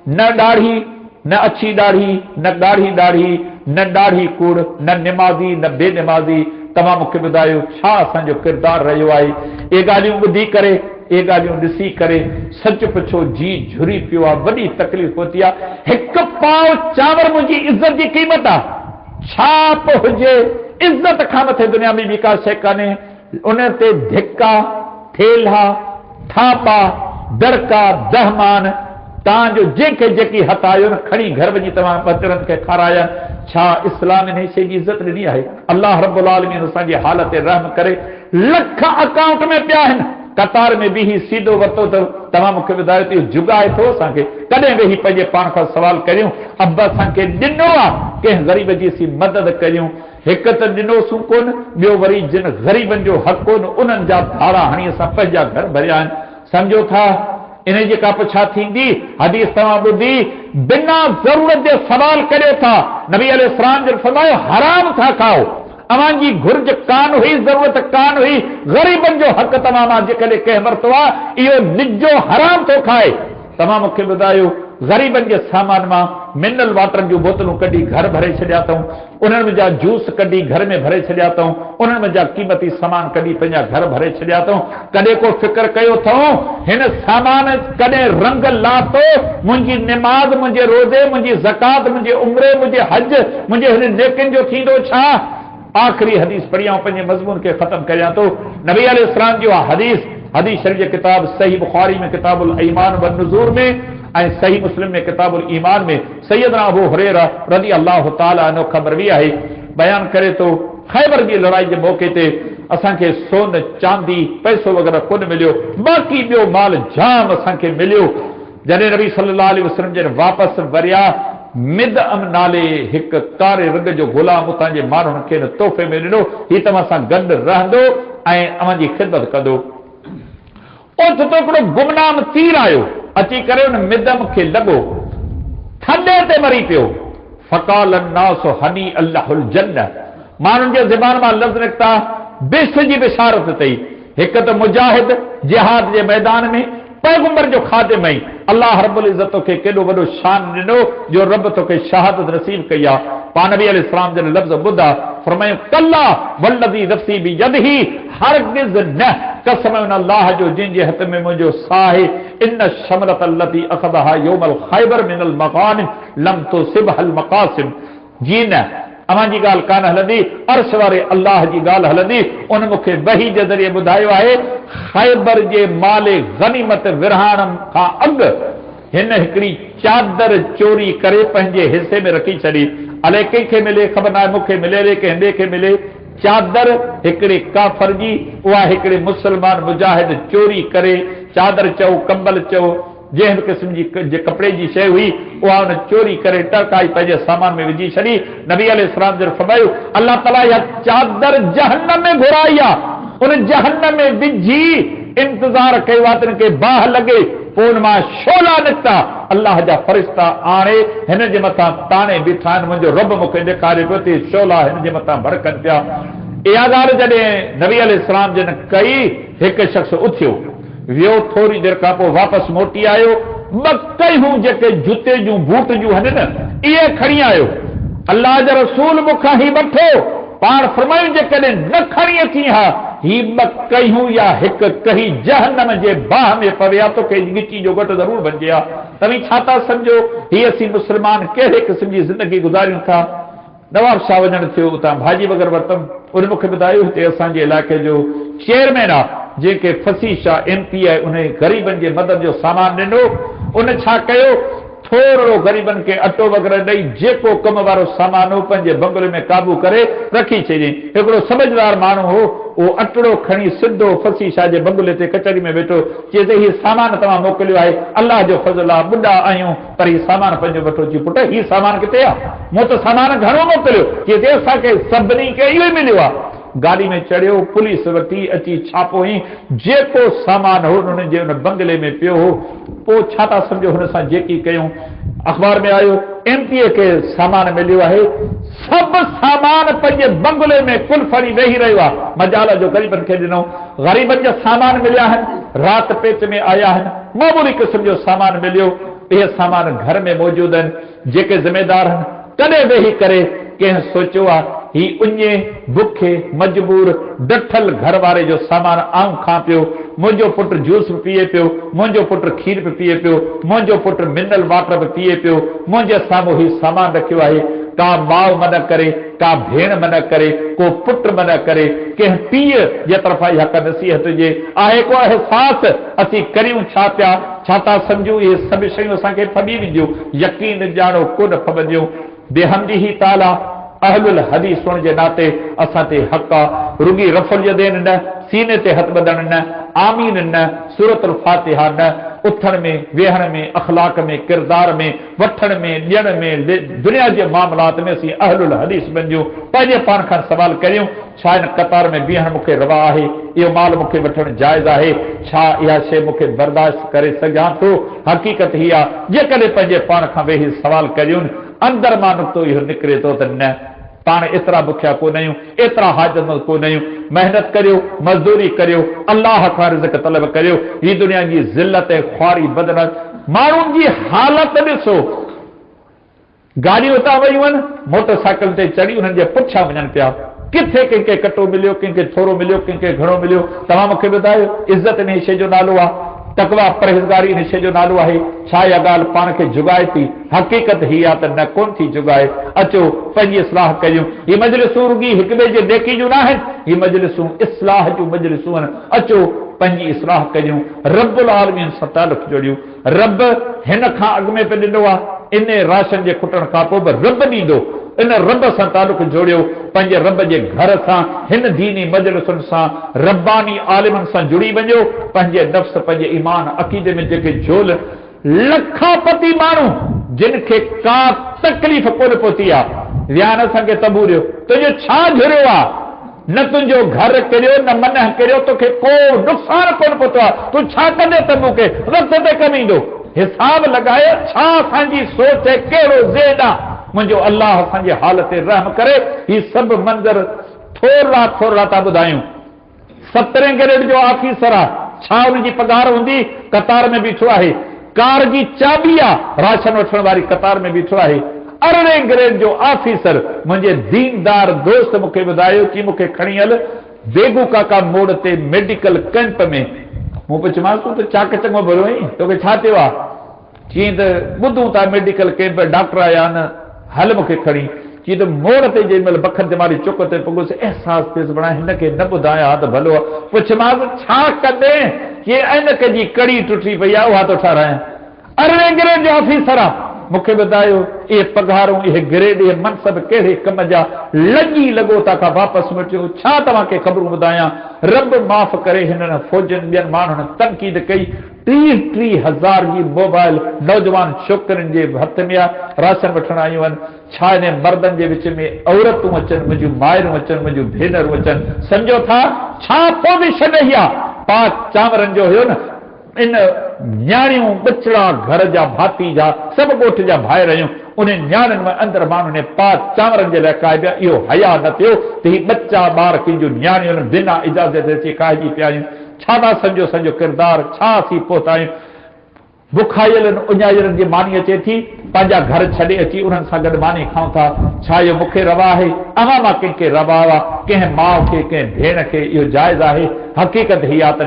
न ॾाढ़ी, न अछी ॾाढ़ी, न ॻाढ़ी ॾाढ़ी, न ॾाढ़ी कूड़, न निमाज़ी, न बेनिमाज़ी। तव्हां मूंखे ॿुधायो छा असांजो किरदारु रहियो आहे। इहे ॻाल्हियूं ॿुधी करे, इहे ॻाल्हियूं ॾिसी करे सच पुछो जी झुरी पियो आहे, वॾी तकलीफ़ पहुती आहे। हिकु पाव चांवर मुंहिंजी इज़त जी क़ीमत आहे, छा पोइ हुजे। इज़त खां मथे दुनिया में ॿी का शइ कान्हे। उन ते धिका, ठेला, थापा, दड़का, दहमान, तव्हांजो जंहिंखे जेकी हथ आयो न खणी घर वञी तव्हां बचड़नि खे खाराया। छा इस्लाम इन शइ जी इज़त ॾिनी आहे। अल्लाह रब्बुल आलमीन असांजी हालत ते रहम करे, लख अकाउंट में पिया आहिनि, कतार में बीही सीधो वरितो अथव। तव्हां मूंखे ॿुधायो त इहो जुगाए थो असांखे। कॾहिं वेही पंहिंजे पाण खां सवाल करियूं, अब असांखे ॾिनो आहे कंहिं ग़रीब जी असीं मदद करियूं। हिकु त ॾिनोसूं कोन, ॿियो वरी जिन ग़रीबनि जो हक़ कोन, उन्हनि जा भाड़ा हणी असां पंहिंजा घर भरिया आहिनि। सम्झो था इन जी का पुछा थींदी। हदीस तव्हां ॿुधी, बिना ज़रूरत जे सवाल करियो था। नबी अलैहिस्सलाम जो फरमायो हराम था खाओ, अवांजी घुर्ज कान हुई, ज़रूरत कान हुई, ग़रीबनि जो हक़ तव्हां मां जेकॾहिं कंहिं वरितो आहे, इहो निजो हराम थो खाए। तव्हां मूंखे ॿुधायो ग़रीबनि जे सामान मां मिनरल वाटर जूं बोतलूं कढी घर भरे छॾिया अथऊं, उन्हनि जा जूस कढी घर में भरे छॾिया अथऊं, उन्हनि जा क़ीमती सामान कढी पंहिंजा घर भरे छॾिया अथऊं। कॾहिं को फ़िक्र कयो अथऊं हिन सामान कॾहिं रंग लातो, मुंहिंजी निमाज़, मुंहिंजे रोज़े, मुंहिंजी ज़कात, मुंहिंजे उम्रे, मुंहिंजे हज, मुंहिंजे हिन नेकिन जो थींदो छा। आख़िरी हदीस पढ़ियां, पंहिंजे मज़मून खे ख़त्म करियां थो। नबी अलैहिस्सलाम जो हदीस, हदीस शरीफ़ किताब सही बुखारी में किताबुल ईमान व नुज़ूर में ऐं सही मुस्लिम में किताबुल ईमान में सैयदना अबू हुरैरा रज़ी अल्लाह ताला अन्हु ख़बर बि आहे, बयान करे तो खैबर जी लड़ाई के मौके ते असांखे सोन चांदी पैसो वग़ैरह कोन मिलियो, बाक़ी ॿियो माल जाम असांखे मिलियो। जॾहिं नबी सल्लल्लाहु अलैहि वसल्लम जॾहिं वापसि वरिया, मिदअम नाले हिकु कारे रंग जो गुलाम उतां जे माण्हुनि खे तोहफ़े में ॾिनो, हीउ तव्हां सां गॾु रहंदो ऐं अव्हां जी ख़िदमत कंदो। ओचितो हिकिड़ो गुमनाम तीर आयो, अची करे हुन मिदअम खे लॻो, थॾे ते मरी पियो। फ़क़ाल अन्नास हनी अल्लाहुल जन्नह, माण्हुनि जे ज़बान मां लफ़्ज़ निकिता बिस जी बिशारत अथई। हिकु त मुजाहिद जिहाद जे मैदान में पैगंबर जो खादिम आई, अल्लाह रब्बुल इज़्ज़त तोखे केॾो वॾो शान ॾिनो जो रब तोखे शहादत नसीब कई आहे। पा नबी अलैहिस्सलाम जन लफ़्ज़ ॿुधा, फरमायो कल्ला वल्लज़ी नफ़्सी बियदिही, हरगिज़ न, कसम उन अल्लाह जो जंहिंजे हथ में मुंहिंजो साह आहे। इन शमरत अल्लती अख़ज़हा यौमल ख़ैबर मिनल मग़ानिम लम तुसिबहल मक़ासिम, जी न अव्हां जी ॻाल्हि कान हलंदी, अर्श वारे अल्लाह जी ॻाल्हि हलंदी। उन मूंखे वही जे ज़रिए ॿुधायो आहे, ख़ैबर जे माले गनीमत विरहाइण खां अॻु हिन हिकिड़ी चादर चोरी करे पंहिंजे हिसे में रखी छॾी। अलाए कंहिंखे मिले ख़बर न आहे, मूंखे मिले कंहिं ॿिए खे मिले, चादर हिकिड़े काफ़र जी, उहा हिकिड़े मुस्लमान मुजाहिद चोरी करे, चादर चओ कंबल चओ जंहिं बि क़िस्म जी कपिड़े जी शइ हुई, उहा हुन चोरी करे टरकाई पंहिंजे सामान में विझी छॾी। नबी अलैहिस्सलाम जन फरमायो, अल्लाह ताला इहा चादर जहन्नम में घुराई आहे, उन जहन्नम में विझी इंतज़ार कयो आहे तिन खे बाहि लॻे, पोइ हुन मां शोला निकिता, अल्लाह जा फ़रिश्ता आणे हिन जे मथां ताणे बीठा आहिनि। मुंहिंजो रब मूंखे ॾेखारे पियो त शोला हिन जे मथां भड़कनि पिया। इहा ॻाल्हि जॾहिं नबी अलैहिस्सलाम जन कई, हिकु शख़्स उथियो, वियो, थोरी देरि खां पोइ वापसि मोटी आयो, ॿ कयूं जेके जूते जूं बूट जूं आहिनि न, इहे खणी आयो। अल्लाह जा रसूल मूंखां ही वठो, पाण फरमायूं जेकॾहिं न खणी अची हा, ही ॿ कयूं या हिकु कही जहन्नम जे बाहि में पवे हा, तोखे गिची जो घटि ज़रूरु बणिजे हा। तव्हीं छा था सम्झो ही असीं मुस्लमान कहिड़े क़िस्म जी ज़िंदगी गुज़ारियूं था। नवाब शाह वञणु थियो, उतां भाॼी वग़ैरह वरितमि, उन मूंखे ॿुधायो हिते असांजे इलाइक़े जो चेयरमैन आहे जंहिंखे फसी शाह MP आहे, उन ग़रीबनि जे मदद जो सामान ॾिनो। उन छा कयो, थोरो ग़रीबनि खे अटो वग़ैरह ॾेई जेको कम वारो सामान हो पंहिंजे बंगले में क़ाबू करे रखी छॾियईं। हिकिड़ो समझदार माण्हू हो, उहो अटड़ो खणी सिधो फसी शाह जे बंगले ते कचहरी में वेठो, चए त हीउ सामान तव्हां मोकिलियो आहे, अल्लाह जो फज़ल आहे, ॿुढा आहियूं पर हीउ सामान पंहिंजो वठो। जी पुट, हीउ सामान किथे आहे? मूं त सामान घणो मोकिलियो, चए ते असांखे सभिनी खे इहो ई मिलियो आहे। गाड़ी में चढ़ियो, पुलिस वठी अची छापो हई, जेको सामान हो उन जे उन बंगले में पियो हो। पोइ छा था सम्झो हुन सां जेकी कयूं, अख़बार में आयो MP खे सामान मिलियो आहे, सभु सामान पंहिंजे बंगले में कुल फड़ी वेही रहियो आहे, मजाल जो ग़रीबनि खे ॾिनो। ग़रीबनि जा सामान मिलिया आहिनि, राति पेट में आया आहिनि, मामूली क़िस्म जो सामान मिलियो। इहे सामान घर में मौजूद आहिनि। जेके ज़िमेदार आहिनि, कॾहिं वेही करे कंहिं सोचियो आहे ही उञे बुखे मजबूर डठल घर वारे जो सामान आऊं खां पियो, मुंहिंजो पुटु जूस बि पीए पियो, मुंहिंजो पुटु खीर बि पीए पियो, मुंहिंजो पुटु मिनरल वाटर बि पीए पियो, मुंहिंजे साम्हूं ही सामान रखियो आहे। का माउ मन करे, का भेण मन करे, को पुटु मन करे, कंहिं पीउ जे तरफ़ां इहा का नसीहत हुजे, आहे को अहसास असीं करियूं छा पिया, छा था सम्झूं इहे सभु शयूं असांखे फॿी वेंदियूं, यकीन ॼाणो कोन फॿंदियूं। बेहमदिही ताला अहलुल हदीस हुअण जे नाते असां ते हक़ आहे, रुगी रफ़ुल यदैन न, सीने ते हथ ॿधण न, आमीन न, सूरतुल फातिहा न, उथण में वेहण में अखलाक में किरदार में वठण में ॾियण में दुनिया जे मामलात में असीं अहलुल हदीस बणिजूं। पंहिंजे पाण खां सवाल करियूं, छा हिन कतार में बीहण मूंखे रवा आहे? इहो माल मूंखे वठणु जाइज़ आहे? छा इहा शइ मूंखे बर्दाश्त करे सघां थो? हक़ीक़त हीअ आहे, जेकॾहिं पंहिंजे पाण खां वेही सवाल करियूं, अंदर मां नुक़्तो इहो निकिरे थो त न, पाण एतिरा बुखिया कोन आहियूं, एतिरा हाजतमंद कोन आहियूं। मेहनत करियो, मज़दूरी करियो, अल्लाह खां रिज़्क़ तलब करियो। हीअ दुनिया जी ज़िल्लत ऐं ख्वारी बदन, माण्हुनि जी हालत ॾिसो, गाॾियूं उतां वयूं आहिनि, मोटरसाइकिल ते चढ़ी उन्हनि जे पुठियां वञनि पिया। किथे कंहिंखे कटो मिलियो, कंहिंखे थोरो मिलियो, कंहिंखे घणो मिलियो। तव्हां मूंखे ॿुधायो, इज़त इन शइ जो नालो आहे, तकवा परहेज़गारी इन शइ जो नालो आहे। छा इहा ॻाल्हि पाण खे जुगाए थी? हक़ीक़त हीअ आहे त न, कोन थी जुगाए। अचो पंहिंजी इस्लाह कयूं। हीअ मजलिसूं रुॻी हिक ॿिए जे नेकी जूं न आहिनि, हीअ मजलिसूं इस्लाह जूं मजलिसूं आहिनि। अचो पंहिंजी इस्लाह कयूं, रब्बुल आलमीन सां तालुक़ जोड़ियूं। रब हिन खां अॻु में पे ॾिनो आहे, इन राशन जे खुटण खां पोइ बि रब ॾींदो। इन रब सां तालुक़ जोड़ियो, पंहिंजे रब जे घर सां, हिन दीनी मजलिसुनि सां, रब्बानी आलिमनि सां जुड़ी वञो। पंहिंजे नफ़्स, पंहिंजे ईमान, अक़ीदे में जेके झोल लखापति माण्हू जिन खे का तकलीफ़ कोन पहुती आहे, विया न असांखे तबूरियो, तुंहिंजो छा झुरियो आहे? न तुंहिंजो घर किरियो, न मन किरियो, तोखे को नुक़सान कोन पहुतो आहे, तूं छा कंदे तबू खे वक़्त ते कमु ईंदो? हिसाब लॻाए, छा असांजी सोच आहे, कहिड़ो ज़ेद आहे? मुंहिंजो अल्लाह असांजे हाल ते रहम करे। ही सभु मंज़र थोरा थोरा था ॿुधायूं। 17 ग्रेड जो ऑफिसर आहे, छा उनजी पघार हूंदी? कतार में बीठो आहे, कार जी चाबी आहे, राशन वठण वारी कतार में बीठो आहे। 18 ग्रेड जो ऑफिसर, मुंहिंजे दीनदार दोस्त मूंखे ॿुधायो कि मूंखे खणी हल बेगू काका मोड़ ते मेडिकल कैंप में। मूं पुछियोमांसि, तूं त चाक चङो भरियो आहीं, तोखे छा थियो आहे? चईं त ॿुधूं था मेडिकल कैंप, डॉक्टर आया आहिनि, हल मूंखे खणी। चईं त मोड़ ते जेॾी महिल बखर ते मारी चुक ते पुॻुसि, अहसासु थियुसि बणा हिनखे न ॿुधायां त भलो आहे। पुछियोमांसि, छा कंदे? चई ऐनक जी कड़ी टुटी पई आहे, उहा थो ठारायां। 18 ग्रेड जो ऑफिसर आहे, मूंखे ॿुधायो इहे पघारूं, इहे ग्रेड, इहे मनसब कहिड़े कम जा? लॻी लॻो था का वापसि मोटियो। छा तव्हांखे ख़बरूं ॿुधायां? रब माफ़ करे, हिननि फ़ौजनि ॿियनि माण्हुनि तनक़ीद कई। 30,000 जी मोबाइल नौजवान छोकिरियुनि जे हथ में आहे, राशन वठण आयूं आहिनि। छा इन मर्दनि जे विच में औरतूं अचनि, मुंहिंजूं माइरूं अचनि, मुंहिंजूं भेनरूं अचनि? सम्झो था छा पोज़ीशन इहा आहे? पाक चांवरनि जो हुयो न, इन न्याणियूं बचड़ा घर जा भाती जा सभु ॻोठ जा भाइर आहियूं, उन न्याणियुनि में अंदरि माण्हू ने पाक चांवरनि जे लाइ काइबिया। इहो हया न थियो त ही बच्चा ॿार कंहिंजूं न्याणियुनि बिना इजाज़त अची काइजी पिया आहियूं। छा था सम्झो सॼो किरदार? छा असीं पहुता आहियूं? बुखायलनि उञायलनि जी मानी अचे थी, पंहिंजा घर छॾे अची उन्हनि सां गॾु मानी खाऊं था। छा इहो मूंखे रवा आहे? अवां मां कंहिंखे रवा आहे? कंहिं माउ खे, कंहिं भेण खे इहो जाइज़ आहे? हक़ीक़त ही आहे त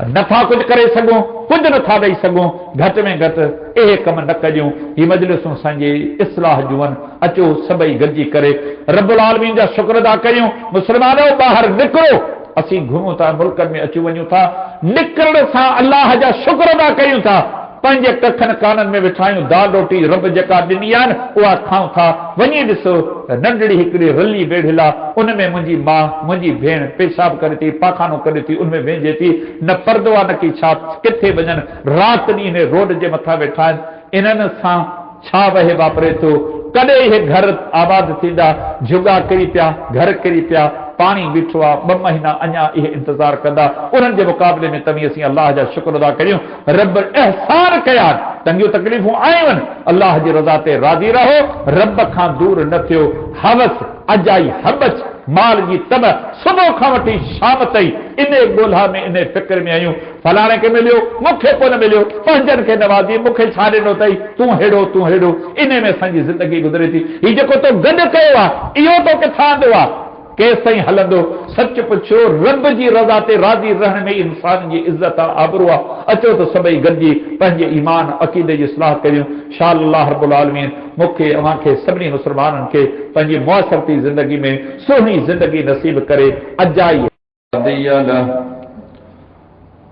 नथा कुझु करे सघूं, कुझु नथा ॾेई सघूं। घटि में घटि इहे कम न कयूं। ही मजलिसूं असांजी इस्लाह जूं आहिनि। अचो सभई गॾिजी करे रब्बुल आलमीन जा शुक्र अदा कयूं। मुस्लमानो ॿाहिरि निकिरो, असीं घुमूं था, मुल्कनि में अची वञूं था, निकिरण सां अल्लाह जा शुक्र अदा कयूं था। पंहिंजे कखनि काननि में वेठा आहियूं, दाल रोटी रब जेका ॾिनी आहे न उहा खाऊं था। वञी ॾिसो नंढड़ी हिकिड़ी रली वेढ़ियल आहे, उन में मुंहिंजी माउ, मुंहिंजी भेण पेशाब करे थी, पाखानो करे थी, उनमें वेझे थी, न पर्दो आहे न की छा, किथे वञनि, राति ॾींहुं हिन रोड जे मथां वेठा आहिनि। इन्हनि सां छा वहे वापरे थो? कॾहिं इहे घर आबाद थींदा? जुगा किरी पिया, घर किरी पिया, पाणी बीठो आहे, 2 महीना अञा इहे इंतज़ार कंदा। उन्हनि जे मुक़ाबले में तव्हीं असीं अलाह जा शुक्र अदा करियूं। रब अहसान कया, तंगियूं तकलीफ़ूं आयूं आहिनि, अलाह जी रज़ा ते राज़ी रहो, रब खां दूर न थियो। हवस, अजाई हबच, माल जी तब, सुबुह खां वठी शाम ताईं इन ॻोल्हा में, इन फिक्र में आहियूं। फलाणे खे मिलियो, मूंखे कोन मिलियो, पंहिंजनि खे नवाज़ी, मूंखे छा ॾिनो अथई, तूं हेड़ो तूं हेड़ो। इन में असांजी ज़िंदगी गुज़रे थी। हीउ जेको तो गॾु कयो आहे, इहो तो किथां आंदो आहे? केसिताईं हलंदो? सच पुछो, रब जी रज़ा ते राज़ी रहण में इंसान जी इज़त आहे, आबरू आहे। अचो त सभई गॾिजी पंहिंजे ईमान अक़ीदे जी इस्लाह करियूं। इंशा अल्लाह रब्बुल आलमीन मूंखे अव्हांखे सभिनी मुस्लमाननि खे पंहिंजी मुआसरती ज़िंदगी में सुहिणी ज़िंदगी नसीब करे। अजाई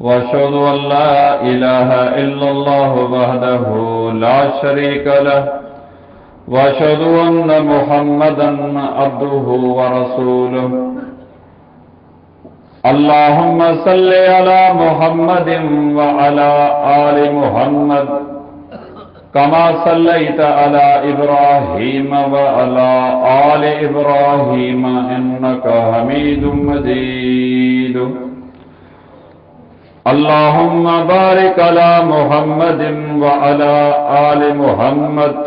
वअशहदु अल्ला इलाहा इल्लल्लाहु वहदहु ला शरीका लहु वअशहदु अन्न मुहम्मदन अब्दुहु व रसूलुहु। अल्लाहुम्मा सल्लि अला मुहम्मदिन व अला आलि मुहम्मद कमा सल्लैत अला इब्राहीम व अला आलि इब्राहीम इन्नका हमीदुम मजीद। अल्लाहुम्मा बारिक अला मुहम्मदिन व अला आलि मुहम्मद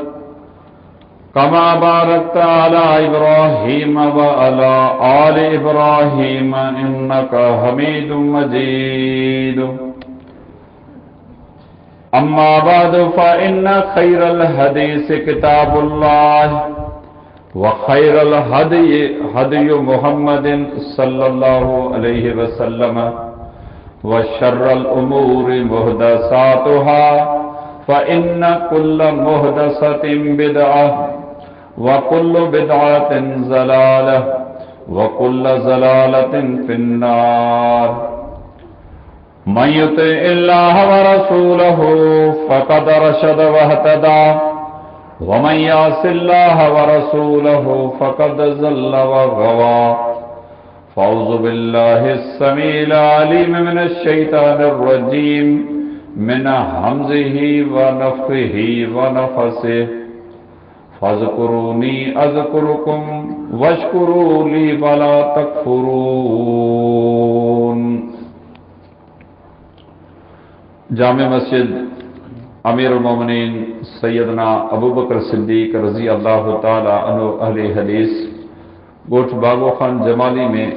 कमा बारकत अला इब्राहीम व अला आलि इब्राहीम इन्नका हमीदुम मजीद। अम्मा बादु फ़इन्न खैरल हदीस किताबुल्लाह व खैरल हदी मुहम्मदिन सल्लल्लाहु अलैहि वसल्लम व शर्रल उमूरि मुहदसातुहा फ़इन्न कुल्ल मुहदसतिन बिदअह व कुल्लु बिदअतिन ज़लालह व कुल्ल ज़लालतिन फिन्नार। मन युतिइल्लाह व रसूलहु फ़क़द रशद वहतदा व मन यासिल्लाह व रसूलहु फ़क़द ज़ल्ल व गवा। फ़अऊज़ु बिल्लाहिस समीइल अलीम मिनश शैतानिर रजीम मिन हमज़िही व नफ़्ख़िही व नफ़सिही। फ़ज़्कुरूनी अज़्कुरुकुम वश्कुरू ली वला तकफ़ुरून। जामे मस्जिद अमीरुल मोमिनीन सैयदना अबू बकर सिद्दीक रज़ी अल्लाह ताला अन्हु अहले हदीस गोठ बागो खान जमाली में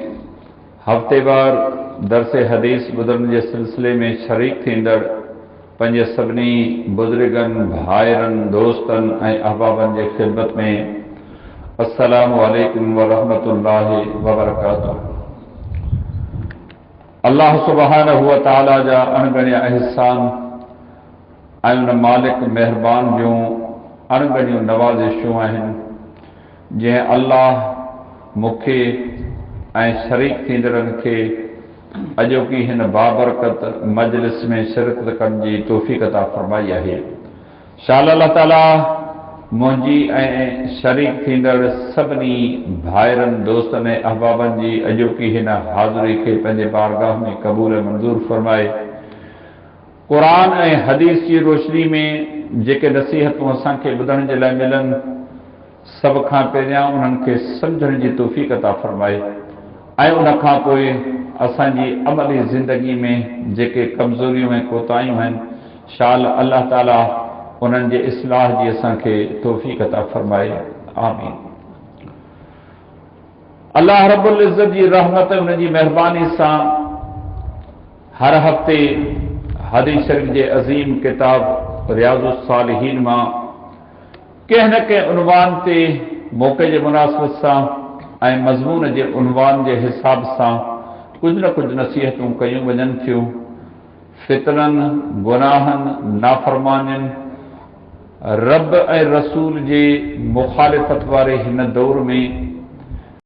हफ्तेवार दरसे हदीस ॿुधण जे सिलसिले में शरीक थींदड़ पंहिंजे सभिनी बुज़ुर्गनि, भाइरनि, दोस्तनि ऐं अहबाबनि जे ख़िदमत में अस्सलामु अलैकुम व रहमतुल्लाहि व बरकातुहू। अल्लाह सुब्हानहु व तआला जा अणगणिया अहसान ऐं उन मालिक महिरबान जूं अणगणियूं नवाज़िशूं आहिनि जंहिं अल्लाह मूंखे ऐं शरीक थींदड़नि खे अॼोकी हिन बाबरकत मजलिस में शिरकत करण जी तौफ़ीक़ अता फ़रमाई आहे। शाल अल्लाह ताला मुंहिंजी ऐं शरीक थींदड़ सभिनी भाइरनि, दोस्तनि ऐं अहबाबनि जी अॼोकी हिन हाज़िरी खे पंहिंजे बारगाह में क़बूल मंज़ूर फ़रमाए। क़ुरान ऐं हदीस जी रोशनी में जेके नसीहतूं असांखे ॿुधण जे लाइ मिलनि, सभ खां पहिरियां उन्हनि खे सम्झण जी तौफ़ीक़ अता फ़रमाए ऐं उन खां पोइ असांजी अमली ज़िंदगी में जेके कमज़ोरियूं ऐं कोताहियूं आहिनि, शाल अल्लाह ताला उन्हनि जे इस्लाह जी असांखे तौफ़ीक़ अता फ़रमाए। आमीन। अल्लाह रब्बुल इज़्ज़त जी रहमत उन जी महिरबानी सां हर हफ़्ते हदीस शरीफ़ जे अज़ीम किताब रियाज़ुस सालिहीन मां कंहिं न कंहिं उनवान ते मौक़े जे मुनासिबत सां ऐं मज़मून जे उनवान जे हिसाब सां कुझु न कुझु नसीहतूं कयूं वञनि थियूं। फितननि, गुनाहनि, नाफ़रमानियुनि, रब ऐं रसूल जे मुखालिफ़त वारे हिन दौर में